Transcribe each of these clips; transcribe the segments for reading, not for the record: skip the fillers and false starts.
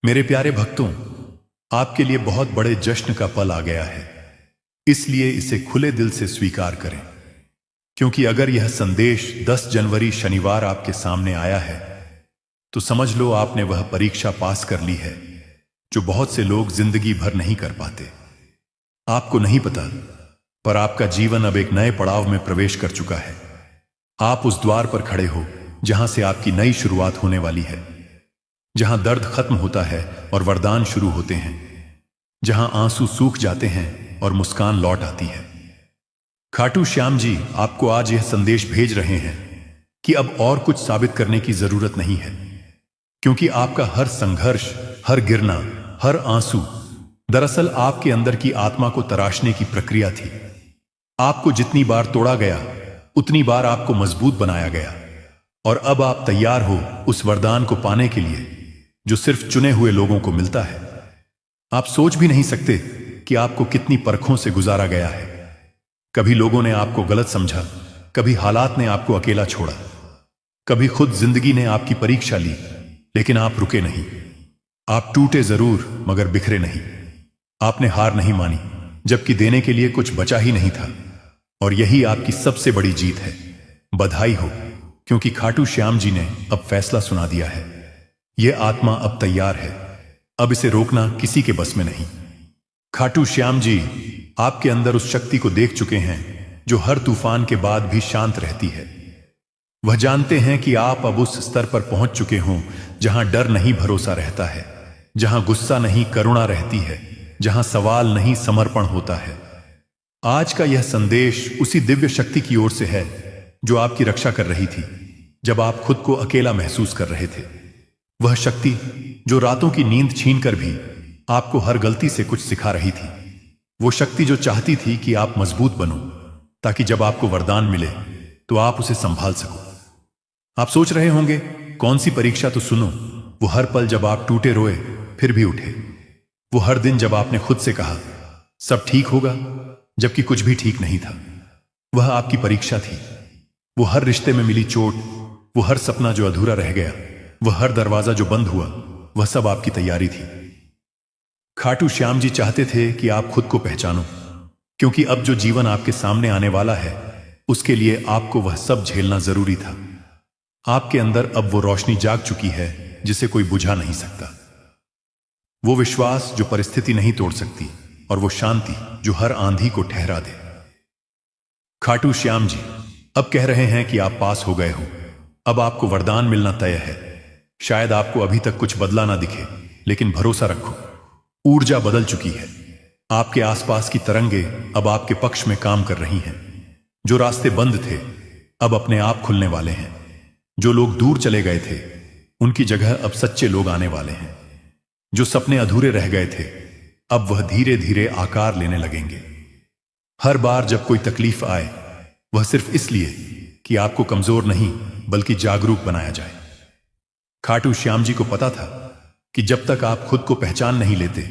मेरे प्यारे भक्तों, आपके लिए बहुत बड़े जश्न का पल आ गया है। इसलिए इसे खुले दिल से स्वीकार करें, क्योंकि अगर यह संदेश 10 जनवरी शनिवार आपके सामने आया है तो समझ लो आपने वह परीक्षा पास कर ली है जो बहुत से लोग जिंदगी भर नहीं कर पाते। आपको नहीं पता, पर आपका जीवन अब एक नए पड़ाव में प्रवेश कर चुका है। आप उस द्वार पर खड़े हो जहां से आपकी नई शुरुआत होने वाली है, जहां दर्द खत्म होता है और वरदान शुरू होते हैं, जहां आंसू सूख जाते हैं और मुस्कान लौट आती है। खाटू श्याम जी आपको आज यह संदेश भेज रहे हैं कि अब और कुछ साबित करने की जरूरत नहीं है, क्योंकि आपका हर संघर्ष, हर गिरना, हर आंसू दरअसल आपके अंदर की आत्मा को तराशने की प्रक्रिया थी। आपको जितनी बार तोड़ा गया उतनी बार आपको मजबूत बनाया गया, और अब आप तैयार हो उस वरदान को पाने के लिए जो सिर्फ चुने हुए लोगों को मिलता है। आप सोच भी नहीं सकते कि आपको कितनी परखों से गुजारा गया है। कभी लोगों ने आपको गलत समझा, कभी हालात ने आपको अकेला छोड़ा, कभी खुद जिंदगी ने आपकी परीक्षा ली, लेकिन आप रुके नहीं। आप टूटे जरूर मगर बिखरे नहीं। आपने हार नहीं मानी, जबकि देने के लिए कुछ बचा ही नहीं था, और यही आपकी सबसे बड़ी जीत है। बधाई हो, क्योंकि खाटू श्याम जी ने अब फैसला सुना दिया है। यह आत्मा अब तैयार है, अब इसे रोकना किसी के बस में नहीं। खाटू श्याम जी आपके अंदर उस शक्ति को देख चुके हैं जो हर तूफान के बाद भी शांत रहती है। वह जानते हैं कि आप अब उस स्तर पर पहुंच चुके हों जहां डर नहीं भरोसा रहता है, जहां गुस्सा नहीं करुणा रहती है, जहां सवाल नहीं समर्पण होता है। आज का यह संदेश उसी दिव्य शक्ति की ओर से है जो आपकी रक्षा कर रही थी जब आप खुद को अकेला महसूस कर रहे थे। वह शक्ति जो रातों की नींद छीनकर भी आपको हर गलती से कुछ सिखा रही थी। वो शक्ति जो चाहती थी कि आप मजबूत बनो, ताकि जब आपको वरदान मिले तो आप उसे संभाल सको। आप सोच रहे होंगे, कौन सी परीक्षा? तो सुनो, वो हर पल जब आप टूटे रोए फिर भी उठे। वो हर दिन जब आपने खुद से कहा सब ठीक होगा, जबकि कुछ भी ठीक नहीं था। वह आपकी परीक्षा थी। वो हर रिश्ते में मिली चोट, वो हर सपना जो अधूरा रह गया, वह हर दरवाजा जो बंद हुआ, वह सब आपकी तैयारी थी। खाटू श्याम जी चाहते थे कि आप खुद को पहचानो, क्योंकि अब जो जीवन आपके सामने आने वाला है उसके लिए आपको वह सब झेलना जरूरी था। आपके अंदर अब वो रोशनी जाग चुकी है जिसे कोई बुझा नहीं सकता। वो विश्वास जो परिस्थिति नहीं तोड़ सकती, और वो शांति जो हर आंधी को ठहरा दे। खाटू श्याम जी अब कह रहे हैं कि आप पास हो गए हो। अब आपको वरदान मिलना तय है। शायद आपको अभी तक कुछ बदला ना दिखे, लेकिन भरोसा रखो, ऊर्जा बदल चुकी है। आपके आसपास की तरंगे अब आपके पक्ष में काम कर रही हैं। जो रास्ते बंद थे अब अपने आप खुलने वाले हैं। जो लोग दूर चले गए थे उनकी जगह अब सच्चे लोग आने वाले हैं। जो सपने अधूरे रह गए थे अब वह धीरे धीरे आकार लेने लगेंगे। हर बार जब कोई तकलीफ आए, वह सिर्फ इसलिए कि आपको कमजोर नहीं बल्कि जागरूक बनाया जाए। खाटू श्याम जी को पता था कि जब तक आप खुद को पहचान नहीं लेते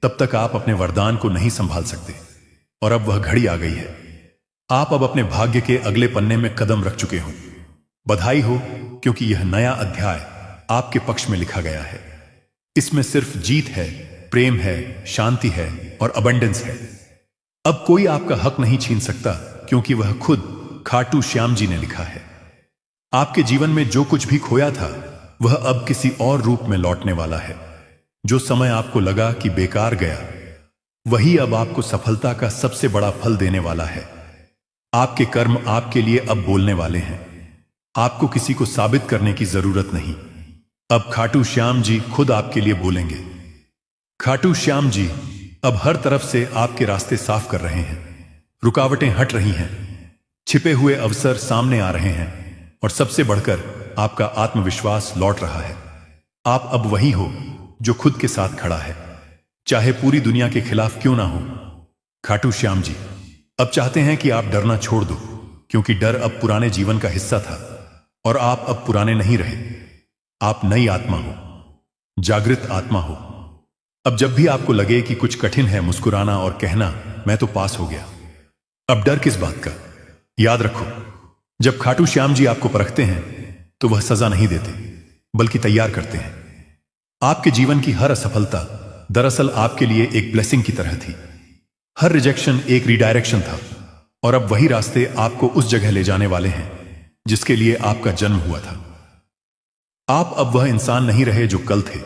तब तक आप अपने वरदान को नहीं संभाल सकते, और अब वह घड़ी आ गई है। आप अब अपने भाग्य के अगले पन्ने में कदम रख चुके हो। बधाई हो, क्योंकि यह नया अध्याय आपके पक्ष में लिखा गया है। इसमें सिर्फ जीत है, प्रेम है, शांति है और अबंडेंस है। अब कोई आपका हक नहीं छीन सकता, क्योंकि वह खुद खाटू श्याम जी ने लिखा है। आपके जीवन में जो कुछ भी खोया था वह अब किसी और रूप में लौटने वाला है। जो समय आपको लगा कि बेकार गया, वही अब आपको सफलता का सबसे बड़ा फल देने वाला है। आपके कर्म आपके लिए अब बोलने वाले हैं। आपको किसी को साबित करने की जरूरत नहीं। अब खाटू श्याम जी खुद आपके लिए बोलेंगे। खाटू श्याम जी अब हर तरफ से आपके रास्ते साफ कर रहे हैं। रुकावटें हट रही हैं, छिपे हुए अवसर सामने आ रहे हैं, और सबसे बढ़कर आपका आत्मविश्वास लौट रहा है। आप अब वही हो जो खुद के साथ खड़ा है, चाहे पूरी दुनिया के खिलाफ क्यों ना हो। खाटू श्याम जी अब चाहते हैं कि आप डरना छोड़ दो, क्योंकि डर अब पुराने जीवन का हिस्सा था, और आप अब पुराने नहीं रहे। आप नई आत्मा हो, जागृत आत्मा हो। अब जब भी आपको लगे कि कुछ कठिन है, मुस्कुराना और कहना मैं तो पास हो गया। अब डर किस बात का? याद रखो, जब खाटू श्याम जी आपको परखते हैं तो वह सजा नहीं देते बल्कि तैयार करते हैं। आपके जीवन की हर असफलता दरअसल आपके लिए एक ब्लेसिंग की तरह थी। हर रिजेक्शन एक रीडायरेक्शन था, और अब वही रास्ते आपको उस जगह ले जाने वाले हैं जिसके लिए आपका जन्म हुआ था। आप अब वह इंसान नहीं रहे जो कल थे।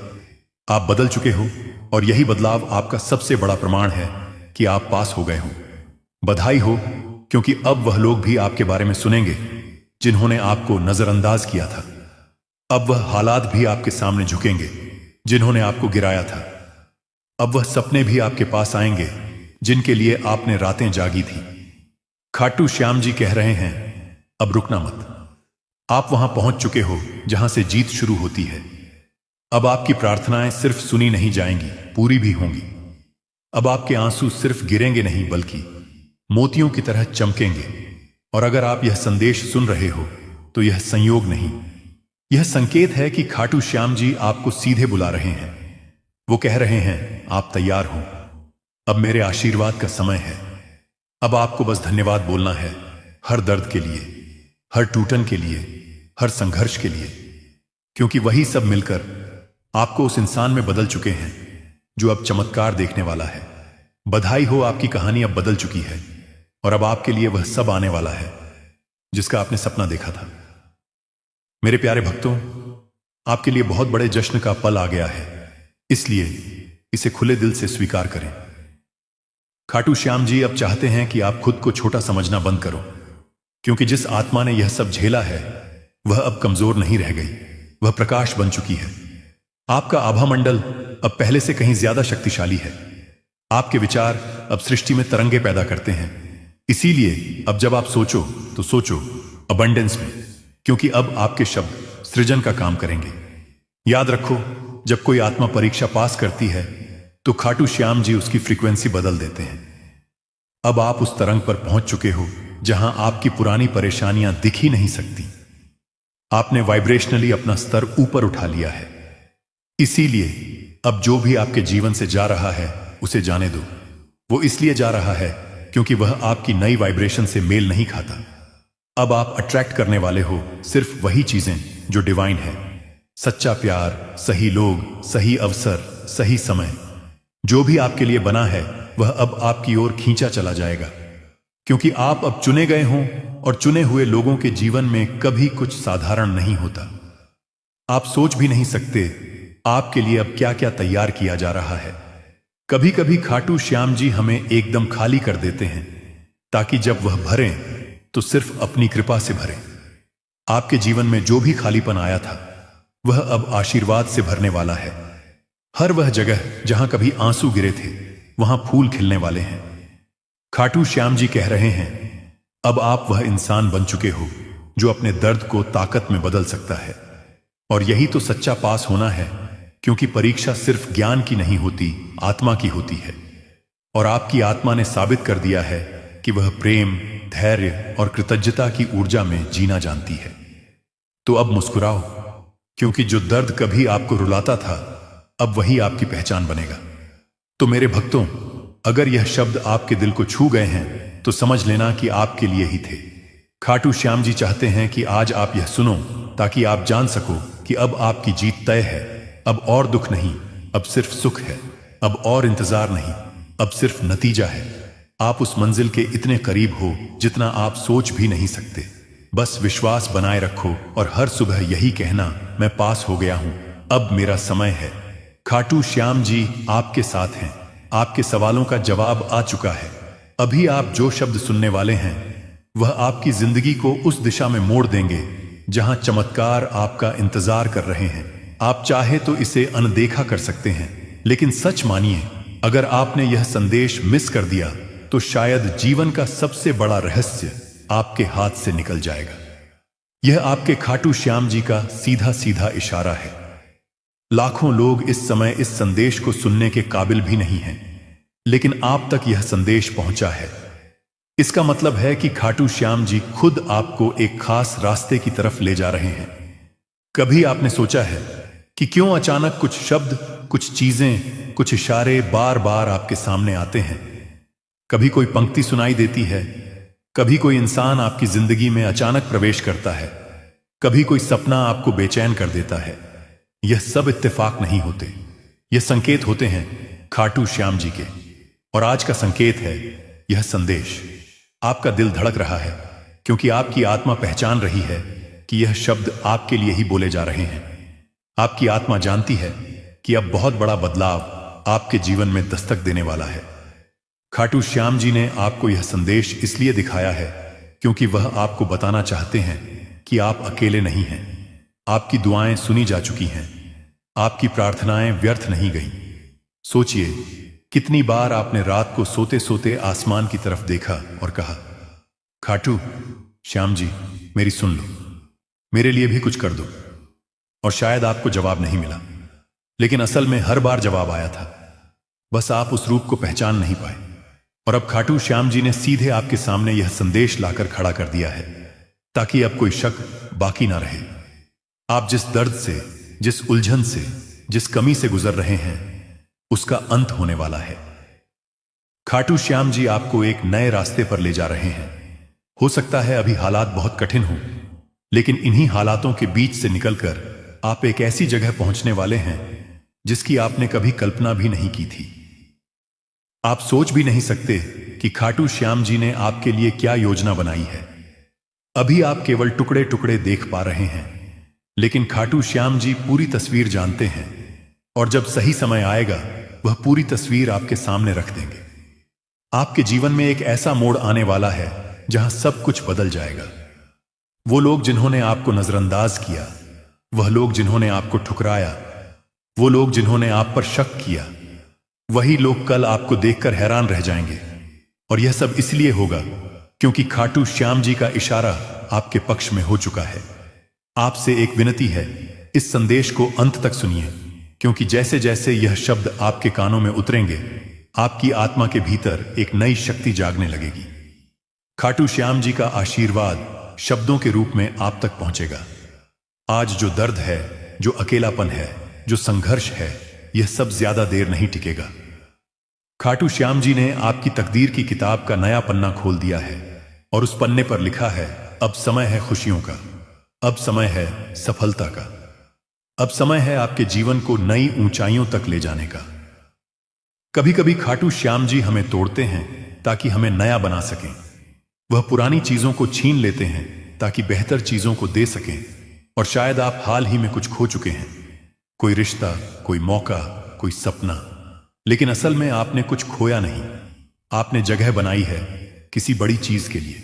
आप बदल चुके हो, और यही बदलाव आपका सबसे बड़ा प्रमाण है कि आप पास हो गए हो। बधाई हो, क्योंकि अब वह लोग भी आपके बारे में सुनेंगे जिन्होंने आपको नजरअंदाज किया था। अब वह हालात भी आपके सामने झुकेंगे जिन्होंने आपको गिराया था। अब वह सपने भी आपके पास आएंगे जिनके लिए आपने रातें जागी थी। खाटू श्याम जी कह रहे हैं, अब रुकना मत। आप वहां पहुंच चुके हो जहां से जीत शुरू होती है। अब आपकी प्रार्थनाएं सिर्फ सुनी नहीं जाएंगी, पूरी भी होंगी। अब आपके आंसू सिर्फ गिरेंगे नहीं, बल्कि मोतियों की तरह चमकेंगे। और अगर आप यह संदेश सुन रहे हो तो यह संयोग नहीं, यह संकेत है कि खाटू श्याम जी आपको सीधे बुला रहे हैं। वो कह रहे हैं, आप तैयार हो, अब मेरे आशीर्वाद का समय है। अब आपको बस धन्यवाद बोलना है, हर दर्द के लिए, हर टूटन के लिए, हर संघर्ष के लिए, क्योंकि वही सब मिलकर आपको उस इंसान में बदल चुके हैं जो अब चमत्कार देखने वाला है। बधाई हो, आपकी कहानी अब बदल चुकी है, और अब आपके लिए वह सब आने वाला है जिसका आपने सपना देखा था। मेरे प्यारे भक्तों, आपके लिए बहुत बड़े जश्न का पल आ गया है, इसलिए इसे खुले दिल से स्वीकार करें। खाटू श्याम जी अब चाहते हैं कि आप खुद को छोटा समझना बंद करो, क्योंकि जिस आत्मा ने यह सब झेला है वह अब कमजोर नहीं रह गई, वह प्रकाश बन चुकी है। आपका आभा मंडल अब पहले से कहीं ज्यादा शक्तिशाली है। आपके विचार अब सृष्टि में तरंगे पैदा करते हैं। इसीलिए अब जब आप सोचो तो सोचो अबंडेंस में, क्योंकि अब आपके शब्द सृजन का काम करेंगे। याद रखो, जब कोई आत्मा परीक्षा पास करती है तो खाटू श्याम जी उसकी फ्रीक्वेंसी बदल देते हैं। अब आप उस तरंग पर पहुंच चुके हो जहां आपकी पुरानी परेशानियां दिख ही नहीं सकती। आपने वाइब्रेशनली अपना स्तर ऊपर उठा लिया है। इसीलिए अब जो भी आपके जीवन से जा रहा है उसे जाने दो। वो इसलिए जा रहा है क्योंकि वह आपकी नई वाइब्रेशन से मेल नहीं खाता। अब आप अट्रैक्ट करने वाले हो सिर्फ वही चीजें जो डिवाइन है। सच्चा प्यार, सही लोग, सही अवसर, सही समय। जो भी आपके लिए बना है वह अब आपकी ओर खींचा चला जाएगा, क्योंकि आप अब चुने गए हों, और चुने हुए लोगों के जीवन में कभी कुछ साधारण नहीं होता। आप सोच भी नहीं सकते आपके लिए अब क्या क्या तैयार किया जा रहा है। कभी कभी खाटू श्याम जी हमें एकदम खाली कर देते हैं, ताकि जब वह भरें तो सिर्फ अपनी कृपा से भरें। आपके जीवन में जो भी खालीपन आया था वह अब आशीर्वाद से भरने वाला है। हर वह जगह जहां कभी आंसू गिरे थे वहां फूल खिलने वाले हैं। खाटू श्याम जी कह रहे हैं, अब आप वह इंसान बन चुके हो जो अपने दर्द को ताकत में बदल सकता है। और यही तो सच्चा पास होना है, क्योंकि परीक्षा सिर्फ ज्ञान की नहीं होती, आत्मा की होती है। और आपकी आत्मा ने साबित कर दिया है कि वह प्रेम, धैर्य और कृतज्ञता की ऊर्जा में जीना जानती है। तो अब मुस्कुराओ, क्योंकि जो दर्द कभी आपको रुलाता था अब वही आपकी पहचान बनेगा। तो मेरे भक्तों, अगर यह शब्द आपके दिल को छू गए हैं तो समझ लेना कि आपके लिए ही थे। खाटू श्याम जी चाहते हैं कि आज आप यह सुनो, ताकि आप जान सको कि अब आपकी जीत तय है। अब और दुख नहीं, अब सिर्फ सुख है। अब और इंतजार नहीं, अब सिर्फ नतीजा है। आप उस मंजिल के इतने करीब हो जितना आप सोच भी नहीं सकते। बस विश्वास बनाए रखो और हर सुबह यही कहना, मैं पास हो गया हूं, अब मेरा समय है। खाटू श्याम जी आपके साथ हैं। आपके सवालों का जवाब आ चुका है। अभी आप जो शब्द सुनने वाले हैं वह आपकी जिंदगी को उस दिशा में मोड़ देंगे जहां चमत्कार आपका इंतजार कर रहे हैं। आप चाहे तो इसे अनदेखा कर सकते हैं, लेकिन सच मानिए, अगर आपने यह संदेश मिस कर दिया तो शायद जीवन का सबसे बड़ा रहस्य आपके हाथ से निकल जाएगा। यह आपके खाटू श्याम जी का सीधा सीधा इशारा है। लाखों लोग इस समय इस संदेश को सुनने के काबिल भी नहीं हैं, लेकिन आप तक यह संदेश पहुंचा है। इसका मतलब है कि खाटू श्याम जी खुद आपको एक खास रास्ते की तरफ ले जा रहे हैं। कभी आपने सोचा है कि क्यों अचानक कुछ शब्द, कुछ चीजें, कुछ इशारे बार बार आपके सामने आते हैं? कभी कोई पंक्ति सुनाई देती है, कभी कोई इंसान आपकी जिंदगी में अचानक प्रवेश करता है, कभी कोई सपना आपको बेचैन कर देता है। यह सब इत्तेफाक नहीं होते, यह संकेत होते हैं खाटू श्याम जी के। और आज का संकेत है यह संदेश। आपका दिल धड़क रहा है क्योंकि आपकी आत्मा पहचान रही है कि यह शब्द आपके लिए ही बोले जा रहे हैं। आपकी आत्मा जानती है कि अब बहुत बड़ा बदलाव आपके जीवन में दस्तक देने वाला है। खाटू श्याम जी ने आपको यह संदेश इसलिए दिखाया है क्योंकि वह आपको बताना चाहते हैं कि आप अकेले नहीं हैं। आपकी दुआएं सुनी जा चुकी हैं, आपकी प्रार्थनाएं व्यर्थ नहीं गईं। सोचिए, कितनी बार आपने रात को सोते सोते आसमान की तरफ देखा और कहा, खाटू श्याम जी मेरी सुन लो, मेरे लिए भी कुछ कर दो। और शायद आपको जवाब नहीं मिला, लेकिन असल में हर बार जवाब आया था, बस आप उस रूप को पहचान नहीं पाए। और अब खाटू श्याम जी ने सीधे आपके सामने यह संदेश लाकर खड़ा कर दिया है ताकि अब कोई शक बाकी ना रहे। आप जिस दर्द से, जिस उलझन से, जिस कमी से गुजर रहे हैं, उसका अंत होने वाला है। खाटू श्याम जी आपको एक नए रास्ते पर ले जा रहे हैं। हो सकता है अभी हालात बहुत कठिन हों, लेकिन इन्हीं हालातों के बीच से निकलकर आप एक ऐसी जगह पहुंचने वाले हैं जिसकी आपने कभी कल्पना भी नहीं की थी। आप सोच भी नहीं सकते कि खाटू श्याम जी ने आपके लिए क्या योजना बनाई है। अभी आप केवल टुकड़े टुकड़े देख पा रहे हैं, लेकिन खाटू श्याम जी पूरी तस्वीर जानते हैं और जब सही समय आएगा वह पूरी तस्वीर आपके सामने रख देंगे। आपके जीवन में एक ऐसा मोड़ आने वाला है जहां सब कुछ बदल जाएगा। वो लोग जिन्होंने आपको नजरअंदाज किया, वह लोग जिन्होंने आपको ठुकराया, वो लोग जिन्होंने आप पर शक किया, वही लोग कल आपको देखकर हैरान रह जाएंगे। और यह सब इसलिए होगा क्योंकि खाटू श्याम जी का इशारा आपके पक्ष में हो चुका है। आपसे एक विनती है, इस संदेश को अंत तक सुनिए, क्योंकि जैसे जैसे यह शब्द आपके कानों में उतरेंगे, आपकी आत्मा के भीतर एक नई शक्ति जागने लगेगी। खाटू श्याम जी का आशीर्वाद शब्दों के रूप में आप तक पहुंचेगा। आज जो दर्द है, जो अकेलापन है, जो संघर्ष है, यह सब ज्यादा देर नहीं टिकेगा। खाटू श्याम जी ने आपकी तकदीर की किताब का नया पन्ना खोल दिया है और उस पन्ने पर लिखा है, अब समय है खुशियों का, अब समय है सफलता का, अब समय है आपके जीवन को नई ऊंचाइयों तक ले जाने का। कभी कभी खाटू श्याम जी हमें तोड़ते हैं ताकि हमें नया बना सकें। वह पुरानी चीजों को छीन लेते हैं ताकि बेहतर चीजों को दे सकें। और शायद आप हाल ही में कुछ खो चुके हैं, कोई रिश्ता, कोई मौका, कोई सपना, लेकिन असल में आपने कुछ खोया नहीं, आपने जगह बनाई है किसी बड़ी चीज के लिए।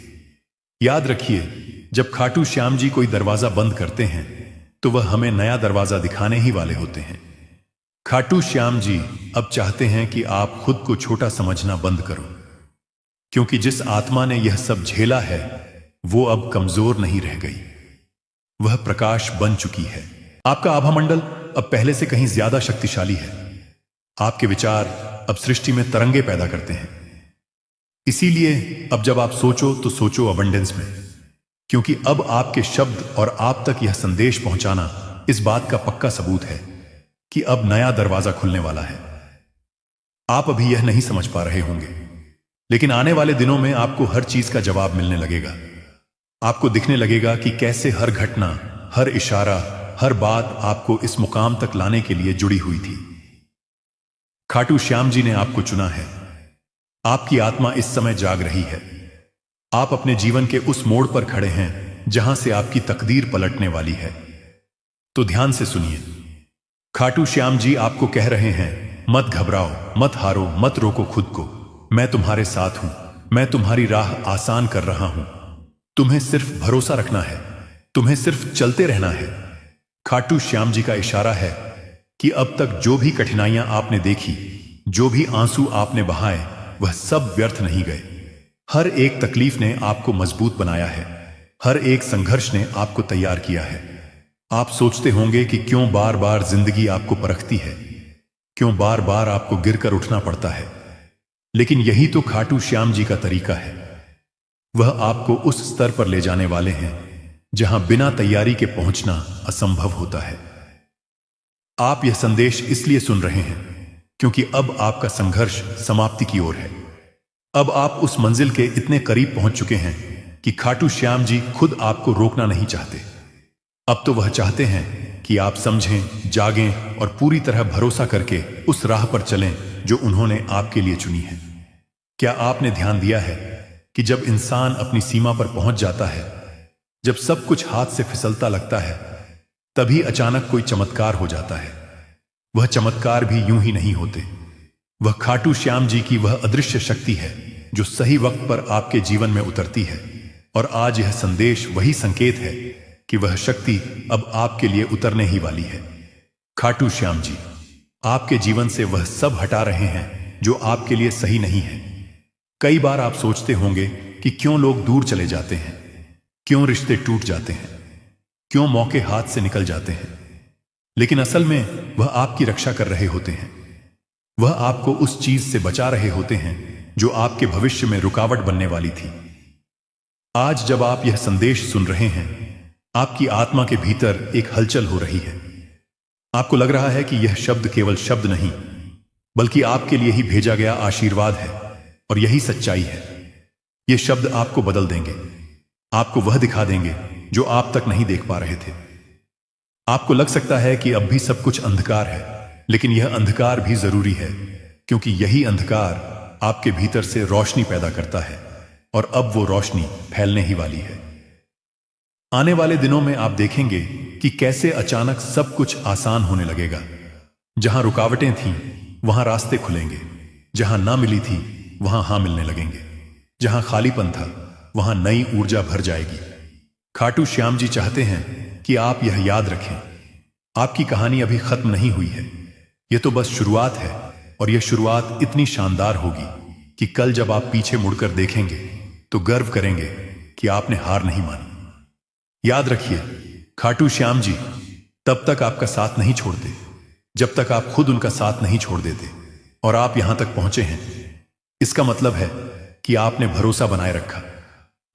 याद रखिए, जब खाटू श्याम जी कोई दरवाजा बंद करते हैं तो वह हमें नया दरवाजा दिखाने ही वाले होते हैं। खाटू श्याम जी अब चाहते हैं कि आप खुद को छोटा समझना बंद करो, क्योंकि जिस आत्मा ने यह सब झेला है वो अब कमजोर नहीं रह गई, वह प्रकाश बन चुकी है। आपका आभा मंडल अब पहले से कहीं ज्यादा शक्तिशाली है। आपके विचार अब सृष्टि में तरंगे पैदा करते हैं। इसीलिए अब जब आप सोचो तो सोचो अबंडेंस में, क्योंकि अब आपके शब्द और आप तक यह संदेश पहुंचाना इस बात का पक्का सबूत है कि अब नया दरवाजा खुलने वाला है। आप अभी यह नहीं समझ पा रहे होंगे, लेकिन आने वाले दिनों में आपको हर चीज का जवाब मिलने लगेगा। आपको दिखने लगेगा कि कैसे हर घटना, हर इशारा, हर बात आपको इस मुकाम तक लाने के लिए जुड़ी हुई थी। खाटू श्याम जी ने आपको चुना है। आपकी आत्मा इस समय जाग रही है। आप अपने जीवन के उस मोड़ पर खड़े हैं जहां से आपकी तकदीर पलटने वाली है। तो ध्यान से सुनिए, खाटू श्याम जी आपको कह रहे हैं, मत घबराओ, मत हारो, मत रोको खुद को। मैं तुम्हारे साथ हूं, मैं तुम्हारी राह आसान कर रहा हूं। तुम्हें सिर्फ भरोसा रखना है, तुम्हें सिर्फ चलते रहना है। खाटू श्याम जी का इशारा है कि अब तक जो भी कठिनाइयां आपने देखी, जो भी आंसू आपने बहाए, वह सब व्यर्थ नहीं गए। हर एक तकलीफ ने आपको मजबूत बनाया है, हर एक संघर्ष ने आपको तैयार किया है। आप सोचते होंगे कि क्यों बार बार जिंदगी आपको परखती है, क्यों बार बार आपको गिरकर उठना पड़ता है, लेकिन यही तो खाटू श्याम जी का तरीका है। वह आपको उस स्तर पर ले जाने वाले हैं जहां बिना तैयारी के पहुंचना असंभव होता है। आप यह संदेश इसलिए सुन रहे हैं क्योंकि अब आपका संघर्ष समाप्ति की ओर है। अब आप उस मंजिल के इतने करीब पहुंच चुके हैं कि खाटू श्याम जी खुद आपको रोकना नहीं चाहते। अब तो वह चाहते हैं कि आप समझें, जागें और पूरी तरह भरोसा करके उस राह पर चलें जो उन्होंने आपके लिए चुनी है। क्या आपने ध्यान दिया है कि जब इंसान अपनी सीमा पर पहुंच जाता है, जब सब कुछ हाथ से फिसलता लगता है, तभी अचानक कोई चमत्कार हो जाता है। वह चमत्कार भी यूं ही नहीं होते। वह खाटू श्याम जी की वह अदृश्य शक्ति है जो सही वक्त पर आपके जीवन में उतरती है। और आज यह संदेश वही संकेत है कि वह शक्ति अब आपके लिए उतरने ही वाली है। खाटू श्याम जी आपके जीवन से वह सब हटा रहे हैं जो आपके लिए सही नहीं है। कई बार आप सोचते होंगे कि क्यों लोग दूर चले जाते हैं, क्यों रिश्ते टूट जाते हैं, क्यों मौके हाथ से निकल जाते हैं। लेकिन असल में वह आपकी रक्षा कर रहे होते हैं। वह आपको उस चीज से बचा रहे होते हैं जो आपके भविष्य में रुकावट बनने वाली थी। आज जब आप यह संदेश सुन रहे हैं, आपकी आत्मा के भीतर एक हलचल हो रही है। आपको लग रहा है कि यह शब्द केवल शब्द नहीं, बल्कि आपके लिए ही भेजा गया आशीर्वाद है। और यही सच्चाई है। ये शब्द आपको बदल देंगे, आपको वह दिखा देंगे जो आप तक नहीं देख पा रहे थे। आपको लग सकता है कि अब भी सब कुछ अंधकार है, लेकिन यह अंधकार भी जरूरी है, क्योंकि यही अंधकार आपके भीतर से रोशनी पैदा करता है और अब वो रोशनी फैलने ही वाली है। आने वाले दिनों में आप देखेंगे कि कैसे अचानक सब कुछ आसान होने लगेगा। जहां रुकावटें थीं, वहां रास्ते खुलेंगे। जहां ना मिली थी, वहां हां मिलने लगेंगे। जहां खालीपन था, वहां नई ऊर्जा भर जाएगी। खाटू श्याम जी चाहते हैं कि आप यह याद रखें, आपकी कहानी अभी खत्म नहीं हुई है। यह तो बस शुरुआत है, और यह शुरुआत इतनी शानदार होगी कि कल जब आप पीछे मुड़कर देखेंगे तो गर्व करेंगे कि आपने हार नहीं मानी। याद रखिए, खाटू श्याम जी तब तक आपका साथ नहीं छोड़ते जब तक आप खुद उनका साथ नहीं छोड़ देते। और आप यहां तक पहुंचे हैं, इसका मतलब है कि आपने भरोसा बनाए रखा,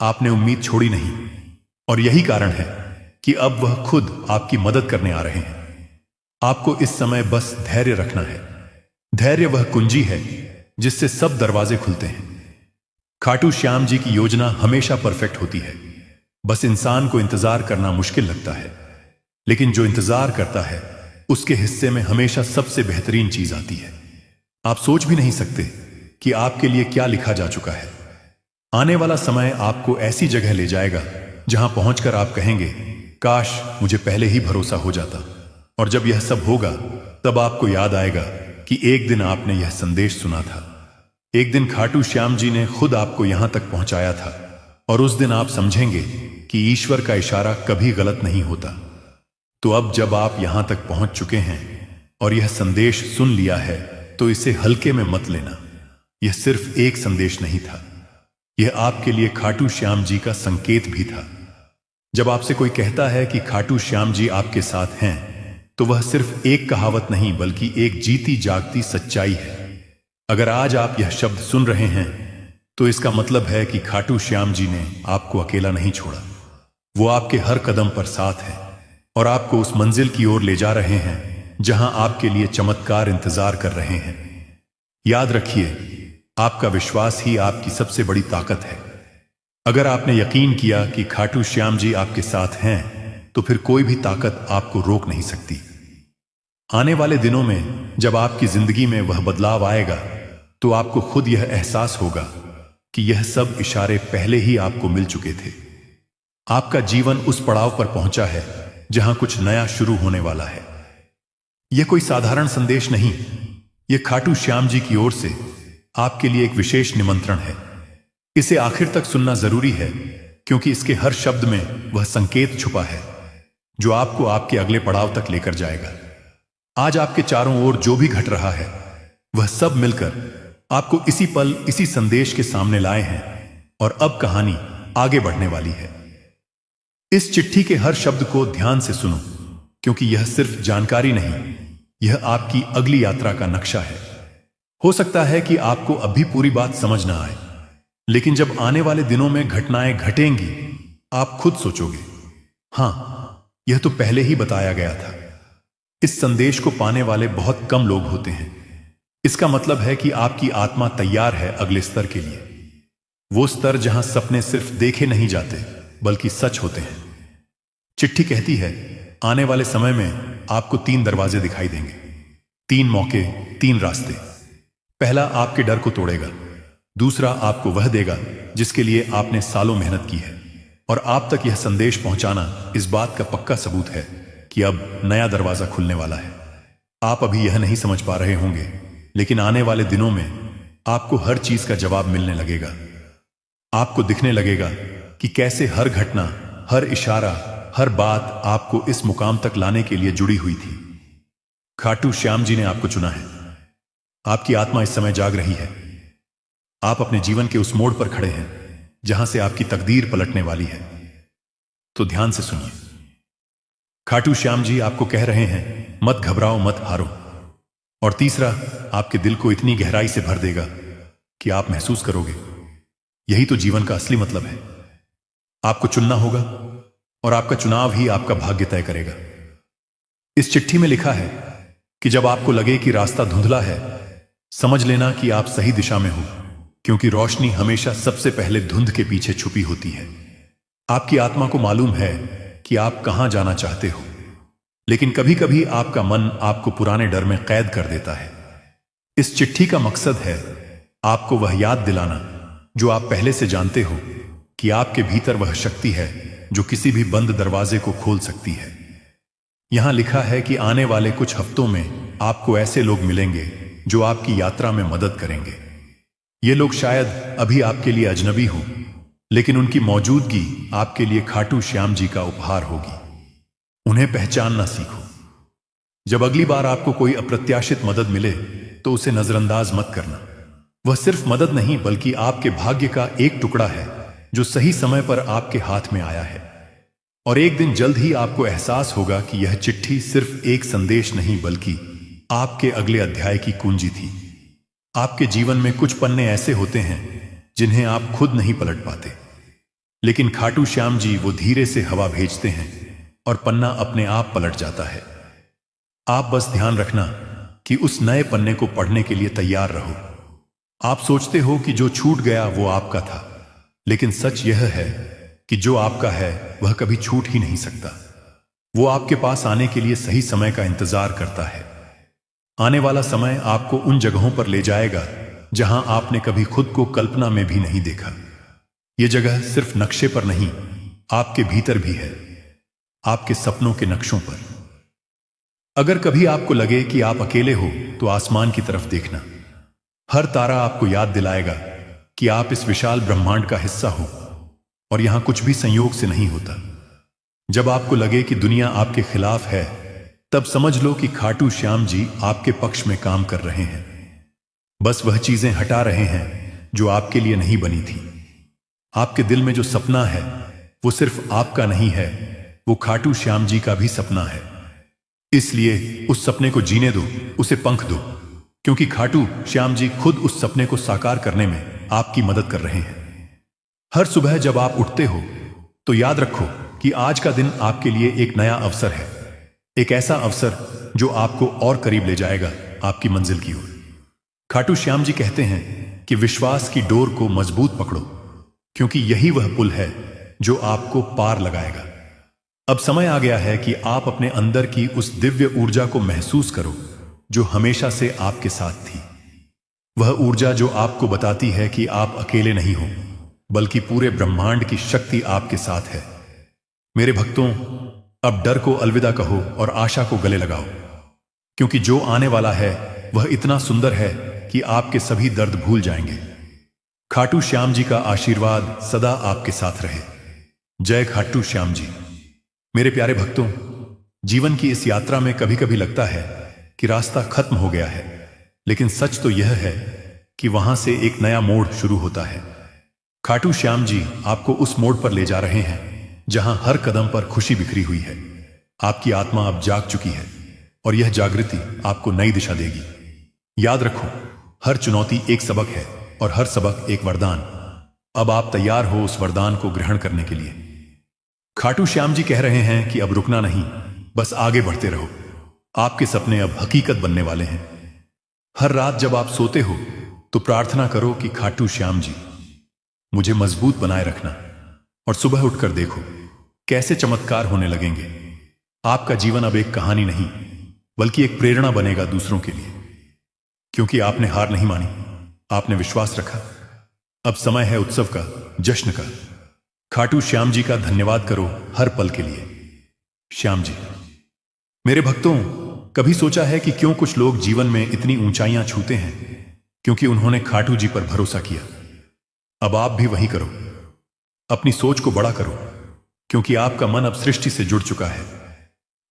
आपने उम्मीद छोड़ी नहीं। और यही कारण है कि अब वह खुद आपकी मदद करने आ रहे हैं। आपको इस समय बस धैर्य रखना है। धैर्य वह कुंजी है जिससे सब दरवाजे खुलते हैं। खाटू श्याम जी की योजना हमेशा परफेक्ट होती है, बस इंसान को इंतजार करना मुश्किल लगता है। लेकिन जो इंतजार करता है, उसके हिस्से में हमेशा सबसे बेहतरीन चीज आती है। आप सोच भी नहीं सकते कि आपके लिए क्या लिखा जा चुका है। आने वाला समय आपको ऐसी जगह ले जाएगा जहां पहुंचकर आप कहेंगे, काश मुझे पहले ही भरोसा हो जाता। और जब यह सब होगा, तब आपको याद आएगा कि एक दिन आपने यह संदेश सुना था। एक दिन खाटू श्याम जी ने खुद आपको यहां तक पहुंचाया था। और उस दिन आप समझेंगे कि ईश्वर का इशारा कभी गलत नहीं होता। तो अब जब आप यहां तक पहुंच चुके हैं और यह संदेश सुन लिया है, तो इसे हल्के में मत लेना। यह सिर्फ एक संदेश नहीं था, यह आपके लिए खाटू श्याम जी का संकेत भी था। जब आपसे कोई कहता है कि खाटू श्याम जी आपके साथ हैं, तो वह सिर्फ एक कहावत नहीं, बल्कि एक जीती जागती सच्चाई है। अगर आज आप यह शब्द सुन रहे हैं, तो इसका मतलब है कि खाटू श्याम जी ने आपको अकेला नहीं छोड़ा। वो आपके हर कदम पर साथ है और आपको उस मंजिल की ओर ले जा रहे हैं जहां आपके लिए चमत्कार इंतजार कर रहे हैं। याद रखिए, आपका विश्वास ही आपकी सबसे बड़ी ताकत है। अगर आपने यकीन किया कि खाटू श्याम जी आपके साथ हैं, तो फिर कोई भी ताकत आपको रोक नहीं सकती। आने वाले दिनों में जब आपकी जिंदगी में वह बदलाव आएगा, तो आपको खुद यह एहसास होगा कि यह सब इशारे पहले ही आपको मिल चुके थे। आपका जीवन उस पड़ाव पर पहुंचा है जहां कुछ नया शुरू होने वाला है। यह कोई साधारण संदेश नहीं, यह खाटू श्याम जी की ओर से आपके लिए एक विशेष निमंत्रण है। इसे आखिर तक सुनना जरूरी है, क्योंकि इसके हर शब्द में वह संकेत छुपा है जो आपको आपके अगले पड़ाव तक लेकर जाएगा। आज आपके चारों ओर जो भी घट रहा है, वह सब मिलकर आपको इसी पल, इसी संदेश के सामने लाए हैं। और अब कहानी आगे बढ़ने वाली है। इस चिट्ठी के हर शब्द को ध्यान से सुनो, क्योंकि यह सिर्फ जानकारी नहीं, यह आपकी अगली यात्रा का नक्शा है। हो सकता है कि आपको अभी पूरी बात समझ ना आए, लेकिन जब आने वाले दिनों में घटनाएं घटेंगी, आप खुद सोचोगे, हां, यह तो पहले ही बताया गया था। इस संदेश को पाने वाले बहुत कम लोग होते हैं। इसका मतलब है कि आपकी आत्मा तैयार है अगले स्तर के लिए। वो स्तर जहां सपने सिर्फ देखे नहीं जाते, बल्कि सच होते हैं। चिट्ठी कहती है, आने वाले समय में आपको 3 दरवाजे दिखाई देंगे, 3 मौके, 3 रास्ते। पहला आपके डर को तोड़ेगा, दूसरा आपको वह देगा जिसके लिए आपने सालों मेहनत की है, और आप तक यह संदेश पहुंचाना इस बात का पक्का सबूत है कि अब नया दरवाजा खुलने वाला है। आप अभी यह नहीं समझ पा रहे होंगे, लेकिन आने वाले दिनों में आपको हर चीज का जवाब मिलने लगेगा। आपको दिखने लगेगा कि कैसे हर घटना, हर इशारा, हर बात आपको इस मुकाम तक लाने के लिए जुड़ी हुई थी। खाटू श्याम जी ने आपको चुना है। आपकी आत्मा इस समय जाग रही है। आप अपने जीवन के उस मोड़ पर खड़े हैं जहां से आपकी तकदीर पलटने वाली है। तो ध्यान से सुनिए। खाटू श्याम जी आपको कह रहे हैं, मत घबराओ, मत हारो। और तीसरा, आपके दिल को इतनी गहराई से भर देगा कि आप महसूस करोगे, यही तो जीवन का असली मतलब है। आपको चुनना होगा और आपका चुनाव ही आपका भाग्य तय करेगा। इस चिट्ठी में लिखा है कि जब आपको लगे कि रास्ता धुंधला है, समझ लेना कि आप सही दिशा में हो, क्योंकि रोशनी हमेशा सबसे पहले धुंध के पीछे छुपी होती है। आपकी आत्मा को मालूम है कि आप कहां जाना चाहते हो, लेकिन कभी कभी आपका मन आपको पुराने डर में कैद कर देता है। इस चिट्ठी का मकसद है आपको वह याद दिलाना जो आप पहले से जानते हो, कि आपके भीतर वह शक्ति है जो किसी भी बंद दरवाजे को खोल सकती है। यहां लिखा है कि आने वाले कुछ हफ्तों में आपको ऐसे लोग मिलेंगे जो आपकी यात्रा में मदद करेंगे। ये लोग शायद अभी आपके लिए अजनबी हों, लेकिन उनकी मौजूदगी आपके लिए खाटू श्याम जी का उपहार होगी। उन्हें पहचानना सीखो। जब अगली बार आपको कोई अप्रत्याशित मदद मिले तो उसे नजरअंदाज मत करना। वह सिर्फ मदद नहीं बल्कि आपके भाग्य का एक टुकड़ा है जो सही समय पर आपके हाथ में आया है। और एक दिन जल्द ही आपको एहसास होगा कि यह चिट्ठी सिर्फ एक संदेश नहीं बल्कि आपके अगले अध्याय की कुंजी थी। आपके जीवन में कुछ पन्ने ऐसे होते हैं जिन्हें आप खुद नहीं पलट पाते, लेकिन खाटू श्याम जी वो धीरे से हवा भेजते हैं और पन्ना अपने आप पलट जाता है। आप बस ध्यान रखना कि उस नए पन्ने को पढ़ने के लिए तैयार रहो। आप सोचते हो कि जो छूट गया वो आपका था, लेकिन सच यह है कि जो आपका है वह कभी छूट ही नहीं सकता। वो आपके पास आने के लिए सही समय का इंतजार करता है। आने वाला समय आपको उन जगहों पर ले जाएगा जहां आपने कभी खुद को कल्पना में भी नहीं देखा। यह जगह सिर्फ नक्शे पर नहीं, आपके भीतर भी है, आपके सपनों के नक्शों पर। अगर कभी आपको लगे कि आप अकेले हो तो आसमान की तरफ देखना। हर तारा आपको याद दिलाएगा कि आप इस विशाल ब्रह्मांड का हिस्सा हो और यहां कुछ भी संयोग से नहीं होता। जब आपको लगे कि दुनिया आपके खिलाफ है, तब समझ लो कि खाटू श्याम जी आपके पक्ष में काम कर रहे हैं। बस वह चीजें हटा रहे हैं जो आपके लिए नहीं बनी थी। आपके दिल में जो सपना है वो सिर्फ आपका नहीं है, वो खाटू श्याम जी का भी सपना है। इसलिए उस सपने को जीने दो, उसे पंख दो, क्योंकि खाटू श्याम जी खुद उस सपने को साकार करने में आपकी मदद कर रहे हैं। हर सुबह जब आप उठते हो तो याद रखो कि आज का दिन आपके लिए एक नया अवसर है, एक ऐसा अवसर जो आपको और करीब ले जाएगा आपकी मंजिल की ओर। खाटू श्याम जी कहते हैं कि विश्वास की डोर को मजबूत पकड़ो, क्योंकि यही वह पुल है जो आपको पार लगाएगा। अब समय आ गया है कि आप अपने अंदर की उस दिव्य ऊर्जा को महसूस करो जो हमेशा से आपके साथ थी। वह ऊर्जा जो आपको बताती है कि आप अकेले नहीं हो, बल्कि पूरे ब्रह्मांड की शक्ति आपके साथ है। मेरे भक्तों, अब डर को अलविदा कहो और आशा को गले लगाओ, क्योंकि जो आने वाला है वह इतना सुंदर है कि आपके सभी दर्द भूल जाएंगे। खाटू श्याम जी का आशीर्वाद सदा आपके साथ रहे। जय खाटू श्याम जी। मेरे प्यारे भक्तों, जीवन की इस यात्रा में कभी कभी लगता है कि रास्ता खत्म हो गया है, लेकिन सच तो यह है कि वहां से एक नया मोड़ शुरू होता है। खाटू श्याम जी आपको उस मोड़ पर ले जा रहे हैं जहां हर कदम पर खुशी बिखरी हुई है। आपकी आत्मा अब जाग चुकी है और यह जागृति आपको नई दिशा देगी। याद रखो, हर चुनौती एक सबक है और हर सबक एक वरदान। अब आप तैयार हो उस वरदान को ग्रहण करने के लिए। खाटू श्याम जी कह रहे हैं कि अब रुकना नहीं, बस आगे बढ़ते रहो। आपके सपने अब हकीकत बनने वाले हैं। हर रात जब आप सोते हो तो प्रार्थना करो कि खाटू श्याम जी मुझे मजबूत बनाए रखना, और सुबह उठकर देखो कैसे चमत्कार होने लगेंगे। आपका जीवन अब एक कहानी नहीं बल्कि एक प्रेरणा बनेगा दूसरों के लिए, क्योंकि आपने हार नहीं मानी, आपने विश्वास रखा। अब समय है उत्सव का, जश्न का। खाटू श्याम जी का धन्यवाद करो हर पल के लिए। श्याम जी, मेरे भक्तों, कभी सोचा है कि क्यों कुछ लोग जीवन में इतनी ऊंचाइयां छूते हैं? क्योंकि उन्होंने खाटू जी पर भरोसा किया। अब आप भी वही करो, अपनी सोच को बड़ा करो, क्योंकि आपका मन अब सृष्टि से जुड़ चुका है।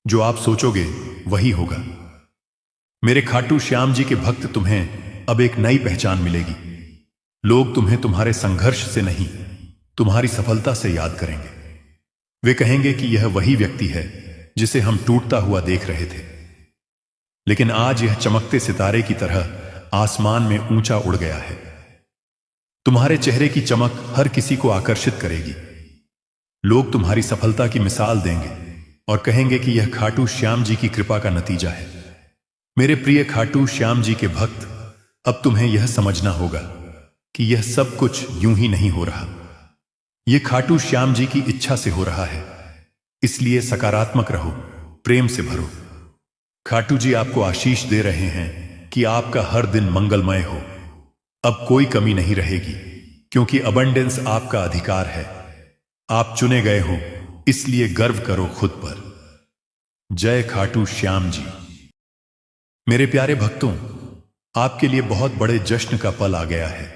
जो आप सोचोगे वही होगा। मेरे खाटू श्याम जी के भक्त, तुम्हें अब एक नई पहचान मिलेगी। लोग तुम्हें तुम्हारे संघर्ष से नहीं, तुम्हारी सफलता से याद करेंगे। वे कहेंगे कि यह वही व्यक्ति है जिसे हम टूटता हुआ देख रहे थे, लेकिन आज यह चमकते सितारे की तरह आसमान में ऊंचा उड़ गया है। तुम्हारे चेहरे की चमक हर किसी को आकर्षित करेगी। लोग तुम्हारी सफलता की मिसाल देंगे और कहेंगे कि यह खाटू श्याम जी की कृपा का नतीजा है। मेरे प्रिय खाटू श्याम जी के भक्त, अब तुम्हें यह समझना होगा कि यह सब कुछ यूं ही नहीं हो रहा। यह खाटू श्याम जी की इच्छा से हो रहा है। इसलिए सकारात्मक रहो, प्रेम से भरो। खाटू जी आपको आशीष दे रहे हैं कि आपका हर दिन मंगलमय हो। अब कोई कमी नहीं रहेगी, क्योंकि अबंडेंस आपका अधिकार है। आप चुने गए हो, इसलिए गर्व करो खुद पर। जय खाटू श्याम जी। मेरे प्यारे भक्तों, आपके लिए बहुत बड़े जश्न का पल आ गया है,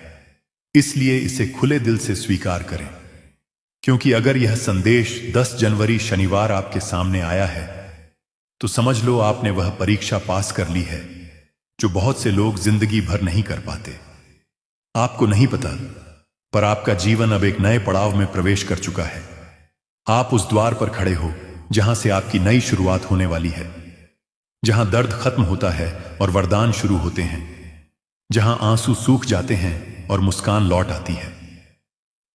इसलिए इसे खुले दिल से स्वीकार करें। क्योंकि अगर यह संदेश 10 जनवरी शनिवार आपके सामने आया है, तो समझ लो आपने वह परीक्षा पास कर ली है जो बहुत से लोग जिंदगी भर नहीं कर पाते। आपको नहीं पता, पर आपका जीवन अब एक नए पड़ाव में प्रवेश कर चुका है। आप उस द्वार पर खड़े हो जहां से आपकी नई शुरुआत होने वाली है, जहां दर्द खत्म होता है और वरदान शुरू होते हैं, जहां आंसू सूख जाते हैं और मुस्कान लौट आती है।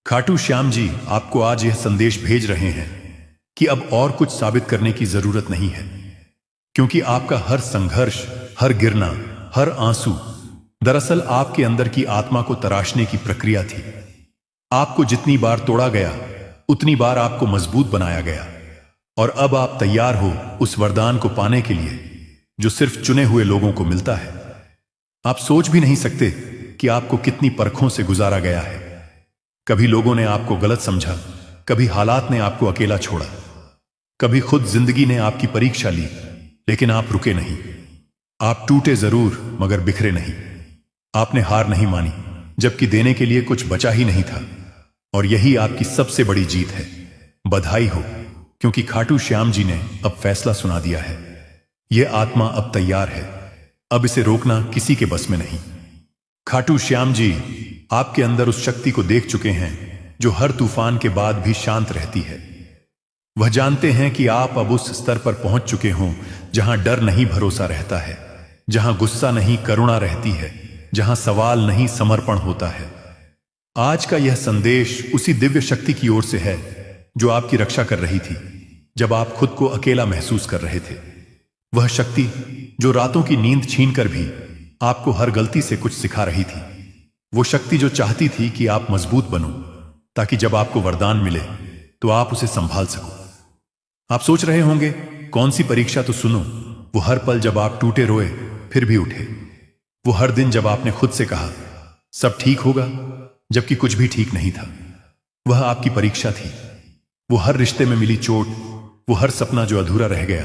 खाटू श्याम जी आपको आज यह संदेश भेज रहे हैं कि अब और कुछ साबित करने की जरूरत नहीं है, क्योंकि आपका हर संघर्ष, हर गिरना, हर आंसू दरअसल आपके अंदर की आत्मा को तराशने की प्रक्रिया थी। आपको जितनी बार तोड़ा गया, उतनी बार आपको मजबूत बनाया गया, और अब आप तैयार हो उस वरदान को पाने के लिए जो सिर्फ चुने हुए लोगों को मिलता है। आप सोच भी नहीं सकते कि आपको कितनी परखों से गुजारा गया है। कभी लोगों ने आपको गलत समझा, कभी हालात ने आपको अकेला छोड़ा, कभी खुद जिंदगी ने आपकी परीक्षा ली, लेकिन आप रुके नहीं। आप टूटे जरूर, मगर बिखरे नहीं। आपने हार नहीं मानी, जबकि देने के लिए कुछ बचा ही नहीं था। और यही आपकी सबसे बड़ी जीत है। बधाई हो, क्योंकि खाटू श्याम जी ने अब फैसला सुना दिया है। यह आत्मा अब तैयार है। अब इसे रोकना किसी के बस में नहीं। खाटू श्याम जी आपके अंदर उस शक्ति को देख चुके हैं जो हर तूफान के बाद भी शांत रहती है। वह जानते हैं कि आप अब उस स्तर पर पहुंच चुके हों जहां डर नहीं भरोसा रहता है, जहां गुस्सा नहीं करुणा रहती है, जहां सवाल नहीं समर्पण होता है। आज का यह संदेश उसी दिव्य शक्ति की ओर से है जो आपकी रक्षा कर रही थी जब आप खुद को अकेला महसूस कर रहे थे। वह शक्ति जो रातों की नींद छीनकर भी आपको हर गलती से कुछ सिखा रही थी। वो शक्ति जो चाहती थी कि आप मजबूत बनो, ताकि जब आपको वरदान मिले तो आप उसे संभाल सको। आप सोच रहे होंगे, कौन सी परीक्षा? तो सुनो, वो हर पल जब आप टूटे रोए फिर भी उठे। वो हर दिन जब आपने खुद से कहा सब ठीक होगा, जबकि कुछ भी ठीक नहीं था। वह आपकी परीक्षा थी। वो हर रिश्ते में मिली चोट, वो हर सपना जो अधूरा रह गया,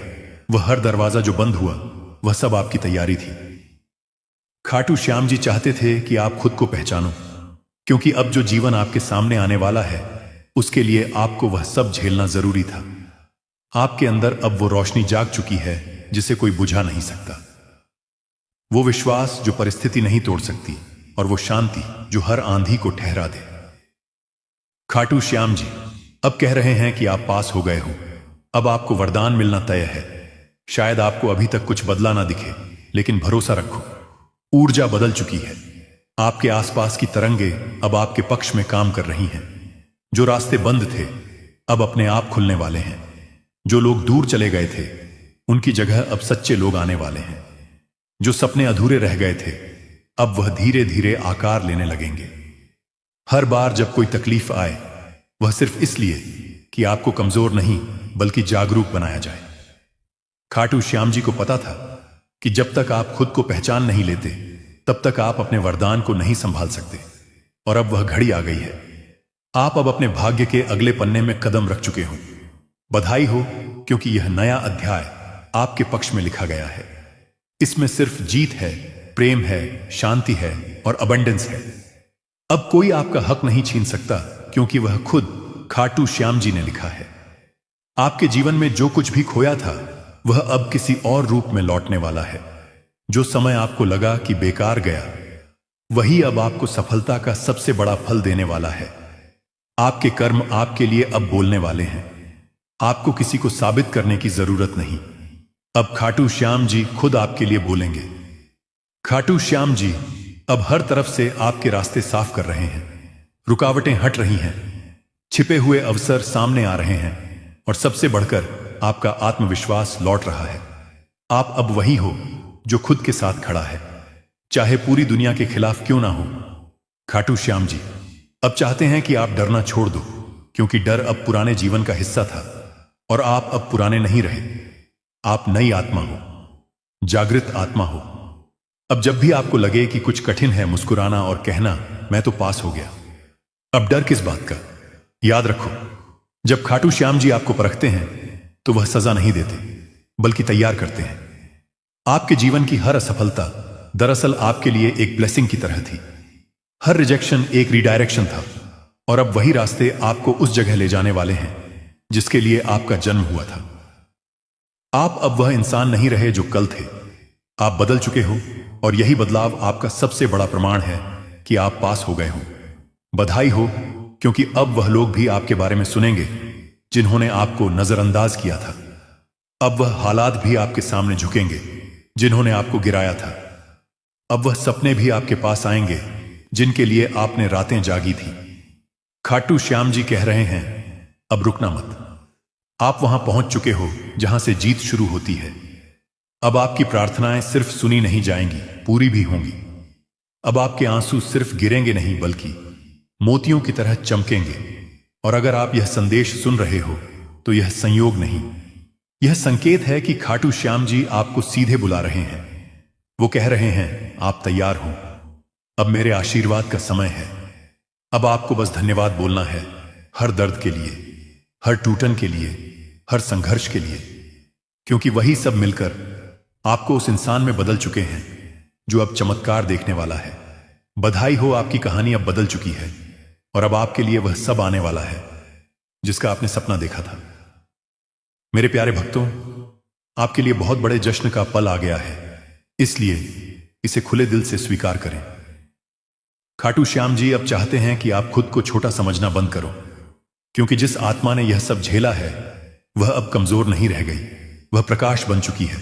वह हर दरवाजा जो बंद हुआ, वह सब आपकी तैयारी थी। खाटू श्याम जी चाहते थे कि आप खुद को पहचानो, क्योंकि अब जो जीवन आपके सामने आने वाला है, उसके लिए आपको वह सब झेलना जरूरी था। आपके अंदर अब वो रोशनी जाग चुकी है जिसे कोई बुझा नहीं सकता। वो विश्वास जो परिस्थिति नहीं तोड़ सकती, और वो शांति जो हर आंधी को ठहरा दे। खाटू श्याम जी अब कह रहे हैं कि आप पास हो गए हो। अब आपको वरदान मिलना तय है। शायद आपको अभी तक कुछ बदला ना दिखे, लेकिन भरोसा रखो, ऊर्जा बदल चुकी है। आपके आसपास की तरंगे अब आपके पक्ष में काम कर रही हैं। जो रास्ते बंद थे अब अपने आप खुलने वाले हैं। जो लोग दूर चले गए थे उनकी जगह अब सच्चे लोग आने वाले हैं। जो सपने अधूरे रह गए थे अब वह धीरे धीरे आकार लेने लगेंगे। हर बार जब कोई तकलीफ आए, वह सिर्फ इसलिए कि आपको कमजोर नहीं बल्कि जागरूक बनाया जाए। खाटू श्याम जी को पता था कि जब तक आप खुद को पहचान नहीं लेते तब तक आप अपने वरदान को नहीं संभाल सकते। और अब वह घड़ी आ गई है। आप अब अपने भाग्य के अगले पन्ने में कदम रख चुके हो। बधाई हो, क्योंकि यह नया अध्याय आपके पक्ष में लिखा गया है। इसमें सिर्फ जीत है, प्रेम है, शांति है और अबंडेंस है। अब कोई आपका हक नहीं छीन सकता, क्योंकि वह खुद खाटू श्याम जी ने लिखा है। आपके जीवन में जो कुछ भी खोया था वह अब किसी और रूप में लौटने वाला है। जो समय आपको लगा कि बेकार गया, वही अब आपको सफलता का सबसे बड़ा फल देने वाला है। आपके कर्म आपके लिए अब बोलने वाले हैं। आपको किसी को साबित करने की जरूरत नहीं। अब खाटू श्याम जी खुद आपके लिए बोलेंगे। खाटू श्याम जी अब हर तरफ से आपके रास्ते साफ कर रहे हैं। रुकावटें हट रही हैं, छिपे हुए अवसर सामने आ रहे हैं और सबसे बढ़कर आपका आत्मविश्वास लौट रहा है। आप अब वही हो जो खुद के साथ खड़ा है, चाहे पूरी दुनिया के खिलाफ क्यों ना हो। खाटू श्याम जी अब चाहते हैं कि आप डरना छोड़ दो, क्योंकि डर अब पुराने जीवन का हिस्सा था और आप अब पुराने नहीं रहे। आप नई आत्मा हो, जागृत आत्मा हो। अब जब भी आपको लगे कि कुछ कठिन है, मुस्कुराना और कहना मैं तो पास हो गया। अब डर किस बात का? याद रखो, जब खाटू श्याम जी आपको परखते हैं तो वह सजा नहीं देते, बल्कि तैयार करते हैं। आपके जीवन की हर असफलता दरअसल आपके लिए एक ब्लेसिंग की तरह थी। हर रिजेक्शन एक रीडायरेक्शन था और अब वही रास्ते आपको उस जगह ले जाने वाले हैं जिसके लिए आपका जन्म हुआ था। आप अब वह इंसान नहीं रहे जो कल थे। आप बदल चुके हो और यही बदलाव आपका सबसे बड़ा प्रमाण है कि आप पास हो गए हो। बधाई हो, क्योंकि अब वह लोग भी आपके बारे में सुनेंगे जिन्होंने आपको नजरअंदाज किया था। अब वह हालात भी आपके सामने झुकेंगे जिन्होंने आपको गिराया था। अब वह सपने भी आपके पास आएंगे जिनके लिए आपने रातें जागी थी। खाटू श्याम जी कह रहे हैं, अब रुकना मत। आप वहां पहुंच चुके हो जहां से जीत शुरू होती है। अब आपकी प्रार्थनाएं सिर्फ सुनी नहीं जाएंगी, पूरी भी होंगी। अब आपके आंसू सिर्फ गिरेंगे नहीं, बल्कि मोतियों की तरह चमकेंगे। और अगर आप यह संदेश सुन रहे हो तो यह संयोग नहीं, यह संकेत है कि खाटू श्याम जी आपको सीधे बुला रहे हैं। वो कह रहे हैं, आप तैयार हो, अब मेरे आशीर्वाद का समय है। अब आपको बस धन्यवाद बोलना है, हर दर्द के लिए, हर टूटन के लिए, हर संघर्ष के लिए, क्योंकि वही सब मिलकर आपको उस इंसान में बदल चुके हैं जो अब चमत्कार देखने वाला है। बधाई हो, आपकी कहानी अब बदल चुकी है और अब आपके लिए वह सब आने वाला है जिसका आपने सपना देखा था। मेरे प्यारे भक्तों, आपके लिए बहुत बड़े जश्न का पल आ गया है, इसलिए इसे खुले दिल से स्वीकार करें। खाटू श्याम जी अब चाहते हैं कि आप खुद को छोटा समझना बंद करो, क्योंकि जिस आत्मा ने यह सब झेला है वह अब कमजोर नहीं रह गई, वह प्रकाश बन चुकी है।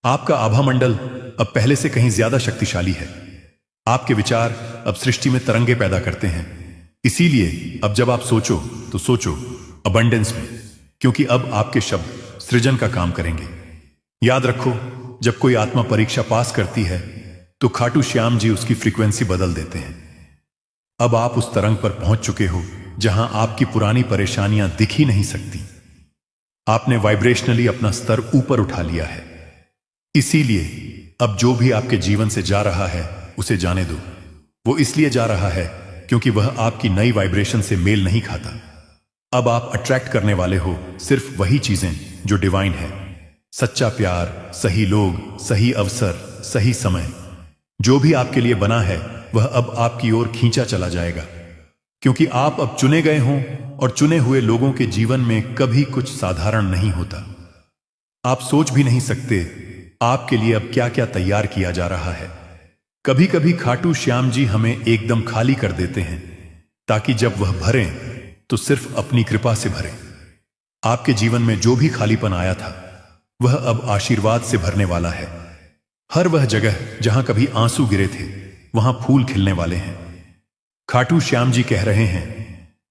आपका आभा मंडल अब पहले से कहीं ज्यादा शक्तिशाली है। आपके विचार अब सृष्टि में तरंगे पैदा करते हैं। इसीलिए अब जब आप सोचो तो सोचो अबंडेंस में, क्योंकि अब आपके शब्द सृजन का काम करेंगे। याद रखो, जब कोई आत्मा परीक्षा पास करती है तो खाटू श्याम जी उसकी फ्रीक्वेंसी बदल देते हैं। अब आप उस तरंग पर पहुंच चुके हो जहां आपकी पुरानी परेशानियां दिख ही नहीं सकती। आपने वाइब्रेशनली अपना स्तर ऊपर उठा लिया है। इसीलिए अब जो भी आपके जीवन से जा रहा है उसे जाने दो। वो इसलिए जा रहा है क्योंकि वह आपकी नई वाइब्रेशन से मेल नहीं खाता। अब आप अट्रैक्ट करने वाले हो सिर्फ वही चीजें जो डिवाइन है। सच्चा प्यार, सही लोग, सही अवसर, सही समय। जो भी आपके लिए बना है वह अब आपकी ओर खींचा चला जाएगा, क्योंकि आप अब चुने गए हों और चुने हुए लोगों के जीवन में कभी कुछ साधारण नहीं होता। आप सोच भी नहीं सकते आपके लिए अब क्या क्या तैयार किया जा रहा है। कभी कभी खाटू श्याम जी हमें एकदम खाली कर देते हैं ताकि जब वह भरें तो सिर्फ अपनी कृपा से भरें। आपके जीवन में जो भी खालीपन आया था वह अब आशीर्वाद से भरने वाला है। हर वह जगह जहां कभी आंसू गिरे थे वहां फूल खिलने वाले हैं। खाटू श्याम जी कह रहे हैं,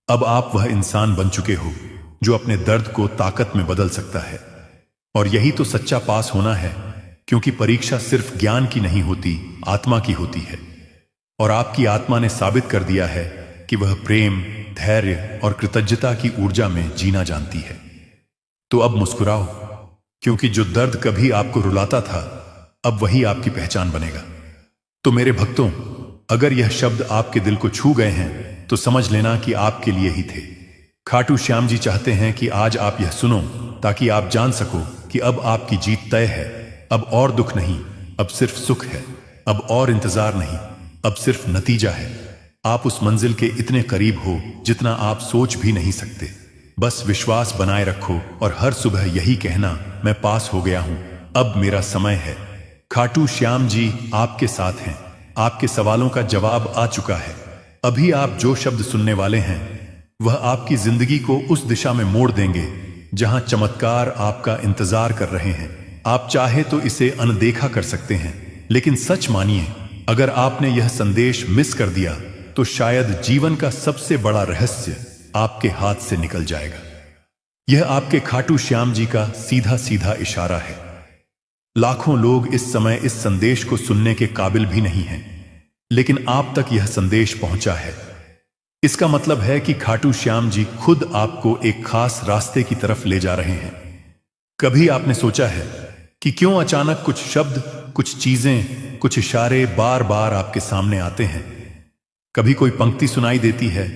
अब आप वह इंसान बन चुके हो जो अपने दर्द को ताकत में बदल सकता है। और यही तो सच्चा पास होना है, क्योंकि परीक्षा सिर्फ ज्ञान की नहीं होती, आत्मा की होती है। और आपकी आत्मा ने साबित कर दिया है कि वह प्रेम, धैर्य और कृतज्ञता की ऊर्जा में जीना जानती है। तो अब मुस्कुराओ, क्योंकि जो दर्द कभी आपको रुलाता था, अब वही आपकी पहचान बनेगा। तो मेरे भक्तों, अगर यह शब्द आपके दिल को छू गए हैं तो समझ लेना कि आपके लिए ही थे। खाटू श्याम जी चाहते हैं कि आज आप यह सुनो, ताकि आप जान सको कि अब आपकी जीत तय है। अब और दुख नहीं, अब सिर्फ सुख है। अब और इंतजार नहीं, अब सिर्फ नतीजा है। आप उस मंजिल के इतने करीब हो जितना आप सोच भी नहीं सकते। बस विश्वास बनाए रखो और हर सुबह यही कहना, मैं पास हो गया हूं, अब मेरा समय है। खाटू श्याम जी आपके साथ हैं। आपके सवालों का जवाब आ चुका है। अभी आप जो शब्द सुनने वाले हैं वह आपकी जिंदगी को उस दिशा में मोड़ देंगे जहां चमत्कार आपका इंतजार कर रहे हैं। आप चाहे तो इसे अनदेखा कर सकते हैं, लेकिन सच मानिए, अगर आपने यह संदेश मिस कर दिया तो शायद जीवन का सबसे बड़ा रहस्य आपके हाथ से निकल जाएगा। यह आपके खाटू श्याम जी का सीधा सीधा इशारा है। लाखों लोग इस समय इस संदेश को सुनने के काबिल भी नहीं हैं, लेकिन आप तक यह संदेश पहुंचा है। इसका मतलब है कि खाटू श्याम जी खुद आपको एक खास रास्ते की तरफ ले जा रहे हैं। कभी आपने सोचा है कि क्यों अचानक कुछ शब्द, कुछ चीजें, कुछ इशारे बार बार आपके सामने आते हैं? कभी कोई पंक्ति सुनाई देती है,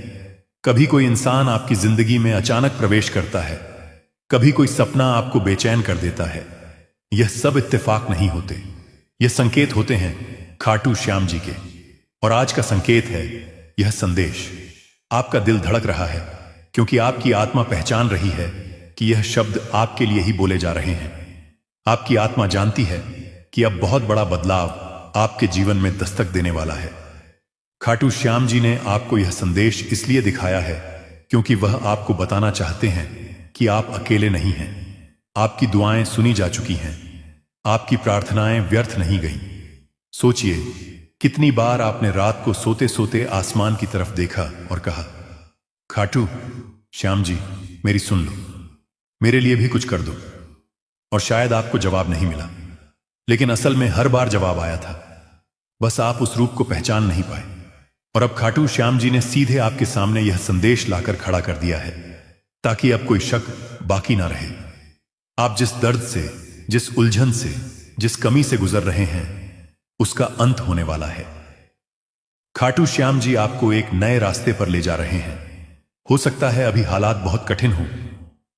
कभी कोई इंसान आपकी जिंदगी में अचानक प्रवेश करता है, कभी कोई सपना आपको बेचैन कर देता है। यह सब इत्तेफाक नहीं होते, यह संकेत होते हैं खाटू श्याम जी के। और आज का संकेत है यह संदेश। आपका दिल धड़क रहा है क्योंकि आपकी आत्मा पहचान रही है कि यह शब्द आपके लिए ही बोले जा रहे हैं। आपकी आत्मा जानती है कि अब बहुत बड़ा बदलाव आपके जीवन में दस्तक देने वाला है। खाटू श्याम जी ने आपको यह संदेश इसलिए दिखाया है क्योंकि वह आपको बताना चाहते हैं कि आप अकेले नहीं हैं। आपकी दुआएं सुनी जा चुकी हैं, आपकी प्रार्थनाएं व्यर्थ नहीं गईं। सोचिए, कितनी बार आपने रात को सोते सोते आसमान की तरफ देखा और कहा, खाटू श्याम जी मेरी सुन लो, मेरे लिए भी कुछ कर दो। और शायद आपको जवाब नहीं मिला, लेकिन असल में हर बार जवाब आया था, बस आप उस रूप को पहचान नहीं पाए। और अब खाटू श्याम जी ने सीधे आपके सामने यह संदेश लाकर खड़ा कर दिया है, ताकि अब कोई शक बाकी ना रहे। आप जिस दर्द से, जिस उलझन से, जिस कमी से गुजर रहे हैं, उसका अंत होने वाला है। खाटू श्याम जी आपको एक नए रास्ते पर ले जा रहे हैं। हो सकता है अभी हालात बहुत कठिन हों,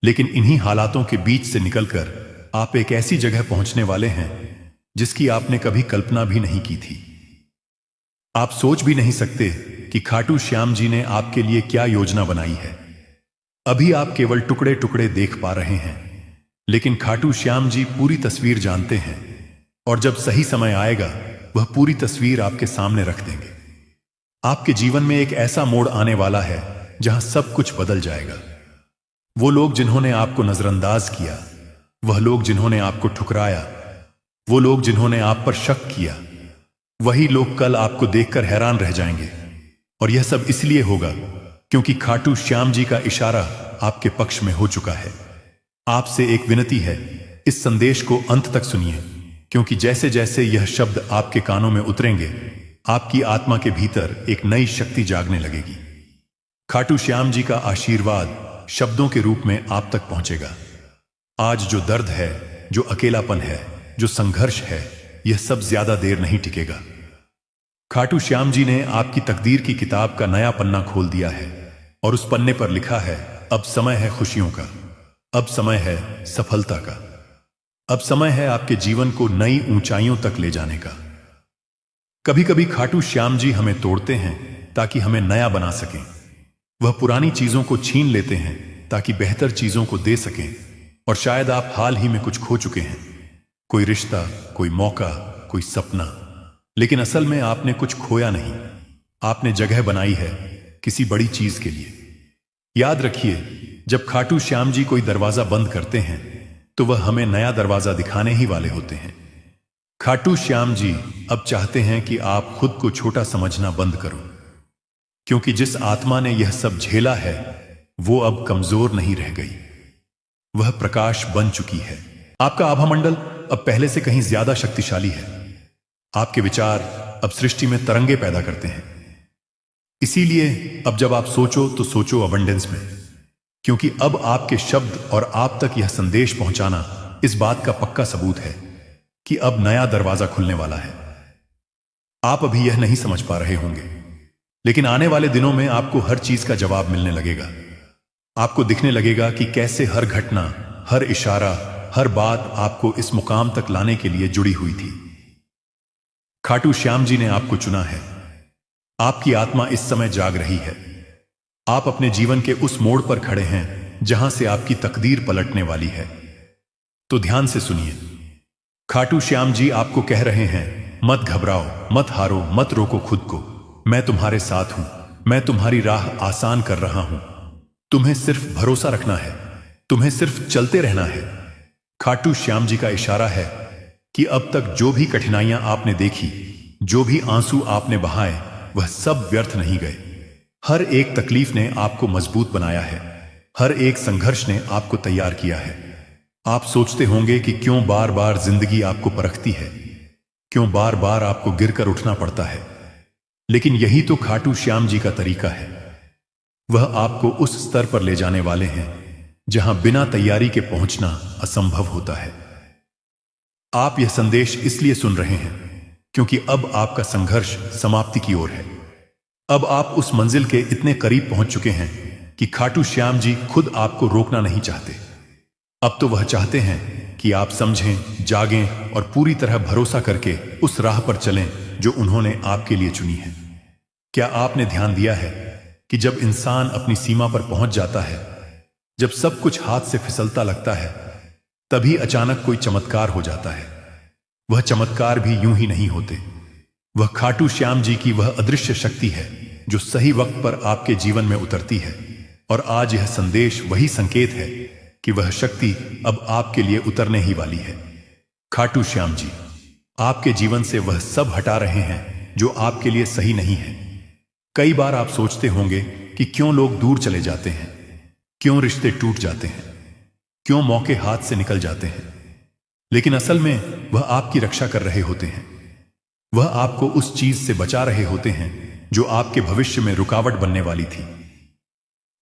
लेकिन इन्हीं हालातों के बीच से निकलकर आप एक ऐसी जगह पहुंचने वाले हैं जिसकी आपने कभी कल्पना भी नहीं की थी। आप सोच भी नहीं सकते कि खाटू श्याम जी ने आपके लिए क्या योजना बनाई है। अभी आप केवल टुकड़े टुकड़े देख पा रहे हैं, लेकिन खाटू श्याम जी पूरी तस्वीर जानते हैं, और जब सही समय आएगा वह पूरी तस्वीर आपके सामने रख देंगे। आपके जीवन में एक ऐसा मोड़ आने वाला है जहां सब कुछ बदल जाएगा। वो लोग जिन्होंने आपको नजरअंदाज किया, वह लोग जिन्होंने आपको ठुकराया, वो लोग जिन्होंने आप पर शक किया, वही लोग कल आपको देखकर हैरान रह जाएंगे। और यह सब इसलिए होगा क्योंकि खाटू श्याम जी का इशारा आपके पक्ष में हो चुका है। आपसे एक विनती है, इस संदेश को अंत तक सुनिए, क्योंकि जैसे जैसे यह शब्द आपके कानों में उतरेंगे, आपकी आत्मा के भीतर एक नई शक्ति जागने लगेगी। खाटू श्याम जी का आशीर्वाद शब्दों के रूप में आप तक पहुंचेगा। आज जो दर्द है, जो अकेलापन है, जो संघर्ष है, यह सब ज्यादा देर नहीं टिकेगा। खाटू श्याम जी ने आपकी तकदीर की किताब का नया पन्ना खोल दिया है, और उस पन्ने पर लिखा है, अब समय है खुशियों का, अब समय है सफलता का, अब समय है आपके जीवन को नई ऊंचाइयों तक ले जाने का। कभी कभी खाटू श्याम जी हमें तोड़ते हैं ताकि हमें नया बना सकें। वह पुरानी चीजों को छीन लेते हैं ताकि बेहतर चीजों को दे सकें। और शायद आप हाल ही में कुछ खो चुके हैं, कोई रिश्ता, कोई मौका, कोई सपना, लेकिन असल में आपने कुछ खोया नहीं, आपने जगह बनाई है किसी बड़ी चीज के लिए। याद रखिए, जब खाटू श्याम जी कोई दरवाजा बंद करते हैं तो वह हमें नया दरवाजा दिखाने ही वाले होते हैं। खाटू श्याम जी अब चाहते हैं कि आप खुद को छोटा समझना बंद करो, क्योंकि जिस आत्मा ने यह सब झेला है वो अब कमजोर नहीं रह गई, वह प्रकाश बन चुकी है। आपका आभामंडल अब पहले से कहीं ज्यादा शक्तिशाली है। आपके विचार अब सृष्टि में तरंगे पैदा करते हैं। इसीलिए अब जब आप सोचो तो सोचो अबंडेंस में, क्योंकि अब आपके शब्द और आप तक यह संदेश पहुंचाना इस बात का पक्का सबूत है कि अब नया दरवाजा खुलने वाला है। आप अभी यह नहीं समझ पा रहे होंगे, लेकिन आने वाले दिनों में आपको हर चीज का जवाब मिलने लगेगा। आपको दिखने लगेगा कि कैसे हर घटना, हर इशारा, हर बात आपको इस मुकाम तक लाने के लिए जुड़ी हुई थी। खाटू श्याम जी ने आपको चुना है। आपकी आत्मा इस समय जाग रही है। आप अपने जीवन के उस मोड़ पर खड़े हैं जहां से आपकी तकदीर पलटने वाली है। तो ध्यान से सुनिए। खाटू श्याम जी आपको कह रहे हैं, मत घबराओ, मत हारो, मत रोको खुद को। मैं तुम्हारे साथ हूं। मैं तुम्हारी राह आसान कर रहा हूं। तुम्हें सिर्फ भरोसा रखना है। तुम्हें सिर्फ चलते रहना है। खाटू श्याम जी का इशारा है कि अब तक जो भी कठिनाइयां आपने देखी, जो भी आंसू आपने बहाए, वह सब व्यर्थ नहीं गए। हर एक तकलीफ ने आपको मजबूत बनाया है। हर एक संघर्ष ने आपको तैयार किया है। आप सोचते होंगे कि क्यों बार बार जिंदगी आपको परखती है, क्यों बार बार आपको गिरकर उठना पड़ता है। लेकिन यही तो खाटू श्याम जी का तरीका है। वह आपको उस स्तर पर ले जाने वाले हैं जहां बिना तैयारी के पहुंचना असंभव होता है। आप यह संदेश इसलिए सुन रहे हैं क्योंकि अब आपका संघर्ष समाप्ति की ओर है। अब आप उस मंजिल के इतने करीब पहुंच चुके हैं कि खाटू श्याम जी खुद आपको रोकना नहीं चाहते। अब तो वह चाहते हैं कि आप समझें, जागें और पूरी तरह भरोसा करके उस राह पर चलें जो उन्होंने आपके लिए चुनी है। क्या आपने ध्यान दिया है कि जब इंसान अपनी सीमा पर पहुंच जाता है, जब सब कुछ हाथ से फिसलता लगता है, तभी अचानक कोई चमत्कार हो जाता है। वह चमत्कार भी यूं ही नहीं होते। वह खाटू श्याम जी की वह अदृश्य शक्ति है जो सही वक्त पर आपके जीवन में उतरती है। और आज यह संदेश वही संकेत है कि वह शक्ति अब आपके लिए उतरने ही वाली है। खाटू श्याम जी आपके जीवन से वह सब हटा रहे हैं जो आपके लिए सही नहीं है। कई बार आप सोचते होंगे कि क्यों लोग दूर चले जाते हैं, क्यों रिश्ते टूट जाते हैं, क्यों मौके हाथ से निकल जाते हैं। लेकिन असल में वह आपकी रक्षा कर रहे होते हैं। वह आपको उस चीज से बचा रहे होते हैं जो आपके भविष्य में रुकावट बनने वाली थी।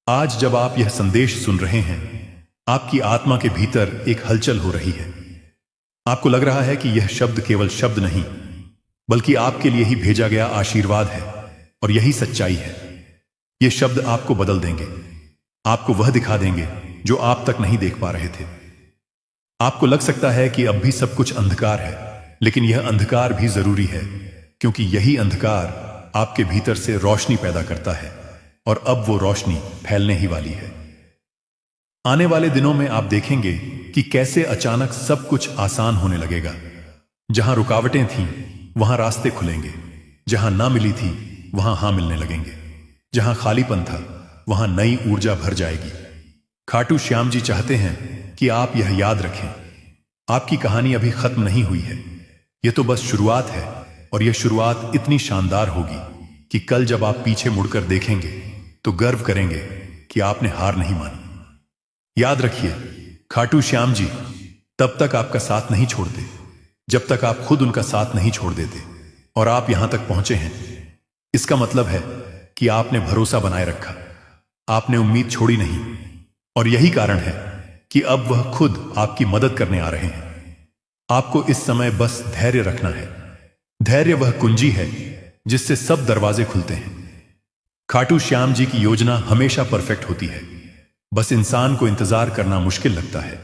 आज जब आप यह संदेश सुन रहे हैं, आपकी आत्मा के भीतर एक हलचल हो रही है। आपको लग रहा है कि यह शब्द केवल शब्द नहीं, बल्कि आपके लिए ही भेजा गया आशीर्वाद है। और यही सच्चाई है। ये शब्द आपको बदल देंगे, आपको वह दिखा देंगे जो आप तक नहीं देख पा रहे थे। आपको लग सकता है कि अब भी सब कुछ अंधकार है, लेकिन यह अंधकार भी जरूरी है, क्योंकि यही अंधकार आपके भीतर से रोशनी पैदा करता है। और अब वो रोशनी फैलने ही वाली है। आने वाले दिनों में आप देखेंगे कि कैसे अचानक सब कुछ आसान होने लगेगा। जहां रुकावटें थीं, वहां रास्ते खुलेंगे। जहां ना मिली थी, वहां हां मिलने लगेंगे। जहां खालीपन था, वहां नई ऊर्जा भर जाएगी। खाटू श्याम जी चाहते हैं कि आप यह याद रखें, आपकी कहानी अभी खत्म नहीं हुई है। यह तो बस शुरुआत है। और यह शुरुआत इतनी शानदार होगी कि कल जब आप पीछे मुड़कर देखेंगे तो गर्व करेंगे कि आपने हार नहीं मानी। याद रखिए, खाटू श्याम जी तब तक आपका साथ नहीं छोड़ते जब तक आप खुद उनका साथ नहीं छोड़ देते। और आप यहां तक पहुंचे हैं, इसका मतलब है कि आपने भरोसा बनाए रखा, आपने उम्मीद छोड़ी नहीं। और यही कारण है कि अब वह खुद आपकी मदद करने आ रहे हैं। आपको इस समय बस धैर्य रखना है। धैर्य वह कुंजी है जिससे सब दरवाजे खुलते हैं। खाटू श्याम जी की योजना हमेशा परफेक्ट होती है। बस इंसान को इंतजार करना मुश्किल लगता है,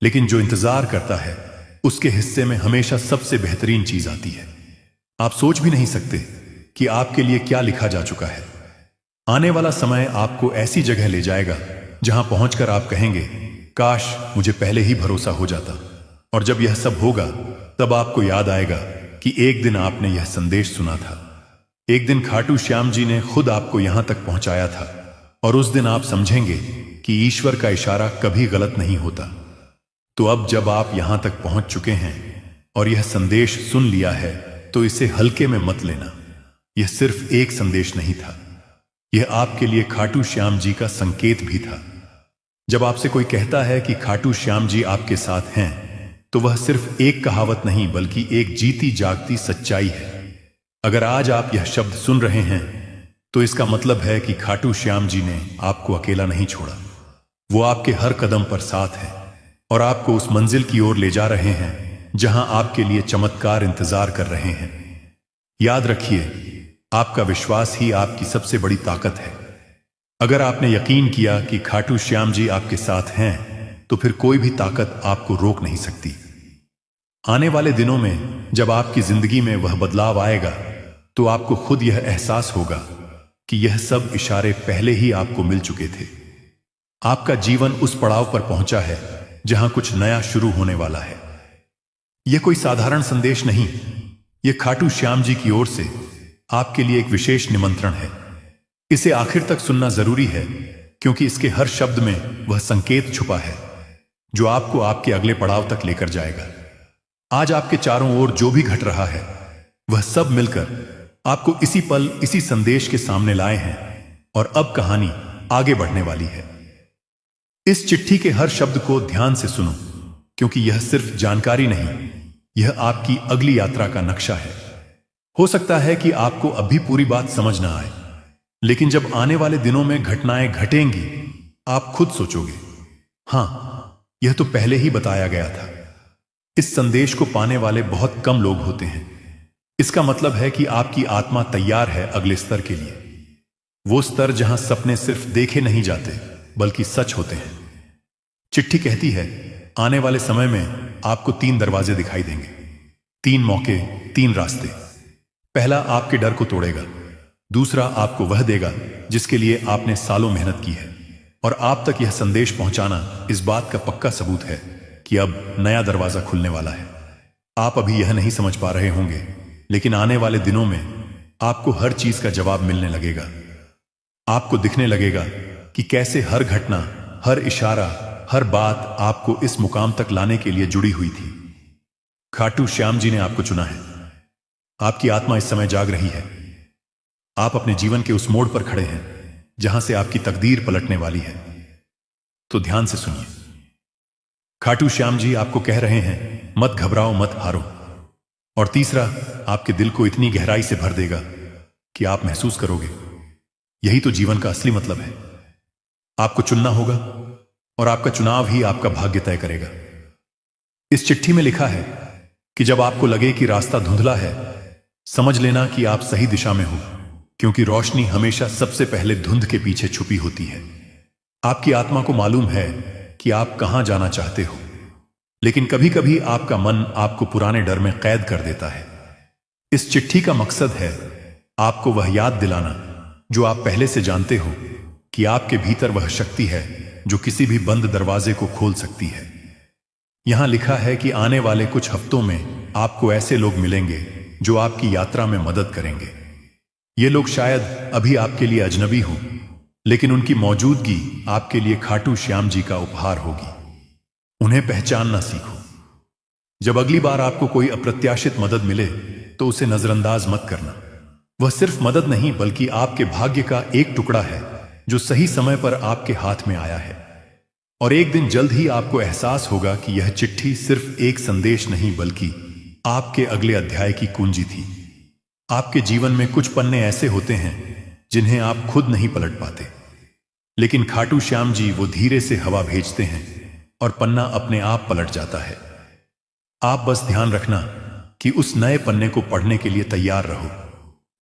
लेकिन जो इंतजार करता है उसके हिस्से में हमेशा सबसे बेहतरीन चीज आती है। आप सोच भी नहीं सकते कि आपके लिए क्या लिखा जा चुका है। आने वाला समय आपको ऐसी जगह ले जाएगा जहां पहुंचकर आप कहेंगे, काश मुझे पहले ही भरोसा हो जाता। और जब यह सब होगा, तब आपको याद आएगा कि एक दिन आपने यह संदेश सुना था। एक दिन खाटू श्याम जी ने खुद आपको यहां तक पहुंचाया था। और उस दिन आप समझेंगे कि ईश्वर का इशारा कभी गलत नहीं होता। तो अब जब आप यहां तक पहुंच चुके हैं और यह संदेश सुन लिया है, तो इसे हल्के में मत लेना। यह सिर्फ एक संदेश नहीं था, यह आपके लिए खाटू श्याम जी का संकेत भी था। जब आपसे कोई कहता है कि खाटू श्याम जी आपके साथ हैं, तो वह सिर्फ एक कहावत नहीं, बल्कि एक जीती जागती सच्चाई है। अगर आज आप यह शब्द सुन रहे हैं, तो इसका मतलब है कि खाटू श्याम जी ने आपको अकेला नहीं छोड़ा। वो आपके हर कदम पर साथ है। और आपको उस मंजिल की ओर ले जा रहे हैं जहां आपके लिए चमत्कार इंतजार कर रहे हैं। याद रखिए, आपका विश्वास ही आपकी सबसे बड़ी ताकत है। अगर आपने यकीन किया कि खाटू श्याम जी आपके साथ हैं, तो फिर कोई भी ताकत आपको रोक नहीं सकती। आने वाले दिनों में जब आपकी जिंदगी में वह बदलाव आएगा, तो आपको खुद यह एहसास होगा कि यह सब इशारे पहले ही आपको मिल चुके थे। आपका जीवन उस पड़ाव पर पहुंचा है जहां कुछ नया शुरू होने वाला है। यह कोई साधारण संदेश नहीं, यह खाटू श्याम जी की ओर से आपके लिए एक विशेष निमंत्रण है। इसे आखिर तक सुनना जरूरी है, क्योंकि इसके हर शब्द में वह संकेत छुपा है जो आपको आपके अगले पड़ाव तक लेकर जाएगा। आज आपके चारों ओर जो भी घट रहा है, वह सब मिलकर आपको इसी पल, इसी संदेश के सामने लाए हैं, और अब कहानी आगे बढ़ने वाली है। इस चिट्ठी के हर शब्द को ध्यान से सुनो, क्योंकि यह सिर्फ जानकारी नहीं, यह आपकी अगली यात्रा का नक्शा है। हो सकता है कि आपको अभी पूरी बात समझ ना आए, लेकिन जब आने वाले दिनों में घटनाएं घटेंगी, आप खुद सोचोगे, हां, यह तो पहले ही बताया गया था। इस संदेश को पाने वाले बहुत कम लोग होते हैं। इसका मतलब है कि आपकी आत्मा तैयार है अगले स्तर के लिए, वो स्तर जहां सपने सिर्फ देखे नहीं जाते बल्कि सच होते हैं। चिट्ठी कहती है, आने वाले समय में आपको 3 दरवाजे दिखाई देंगे, 3 मौके, 3 रास्ते। पहला आपके डर को तोड़ेगा, दूसरा आपको वह देगा जिसके लिए आपने सालों मेहनत की है, और आप तक यह संदेश पहुंचाना इस बात का पक्का सबूत है कि अब नया दरवाजा खुलने वाला है। आप अभी यह नहीं समझ पा रहे होंगे, लेकिन आने वाले दिनों में आपको हर चीज का जवाब मिलने लगेगा। आपको दिखने लगेगा कि कैसे हर घटना, हर इशारा, हर बात आपको इस मुकाम तक लाने के लिए जुड़ी हुई थी। खाटू श्याम जी ने आपको चुना है। आपकी आत्मा इस समय जाग रही है। आप अपने जीवन के उस मोड़ पर खड़े हैं जहां से आपकी तकदीर पलटने वाली है। तो ध्यान से सुनिए। खाटू श्याम जी आपको कह रहे हैं, मत घबराओ, मत हारो। और तीसरा, आपके दिल को इतनी गहराई से भर देगा कि आप महसूस करोगे, यही तो जीवन का असली मतलब है। आपको चुनना होगा, और आपका चुनाव ही आपका भाग्य तय करेगा। इस चिट्ठी में लिखा है कि जब आपको लगे कि रास्ता धुंधला है, समझ लेना कि आप सही दिशा में हो, क्योंकि रोशनी हमेशा सबसे पहले धुंध के पीछे छुपी होती है। आपकी आत्मा को मालूम है कि आप कहां जाना चाहते हो, लेकिन कभी कभी आपका मन आपको पुराने डर में कैद कर देता है। इस चिट्ठी का मकसद है आपको वह याद दिलाना जो आप पहले से जानते हो, कि आपके भीतर वह शक्ति है जो किसी भी बंद दरवाजे को खोल सकती है। यहां लिखा है कि आने वाले कुछ हफ्तों में आपको ऐसे लोग मिलेंगे जो आपकी यात्रा में मदद करेंगे। ये लोग शायद अभी आपके लिए अजनबी हों, लेकिन उनकी मौजूदगी आपके लिए खाटू श्याम जी का उपहार होगी। उन्हें पहचानना सीखो। जब अगली बार आपको कोई अप्रत्याशित मदद मिले, तो उसे नजरअंदाज मत करना। वह सिर्फ मदद नहीं, बल्कि आपके भाग्य का एक टुकड़ा है जो सही समय पर आपके हाथ में आया है। और एक दिन जल्द ही आपको एहसास होगा कि यह चिट्ठी सिर्फ एक संदेश नहीं, बल्कि आपके अगले अध्याय की कुंजी थी। आपके जीवन में कुछ पन्ने ऐसे होते हैं जिन्हें आप खुद नहीं पलट पाते, लेकिन खाटू श्याम जी वो धीरे से हवा भेजते हैं और पन्ना अपने आप पलट जाता है। आप बस ध्यान रखना कि उस नए पन्ने को पढ़ने के लिए तैयार रहो।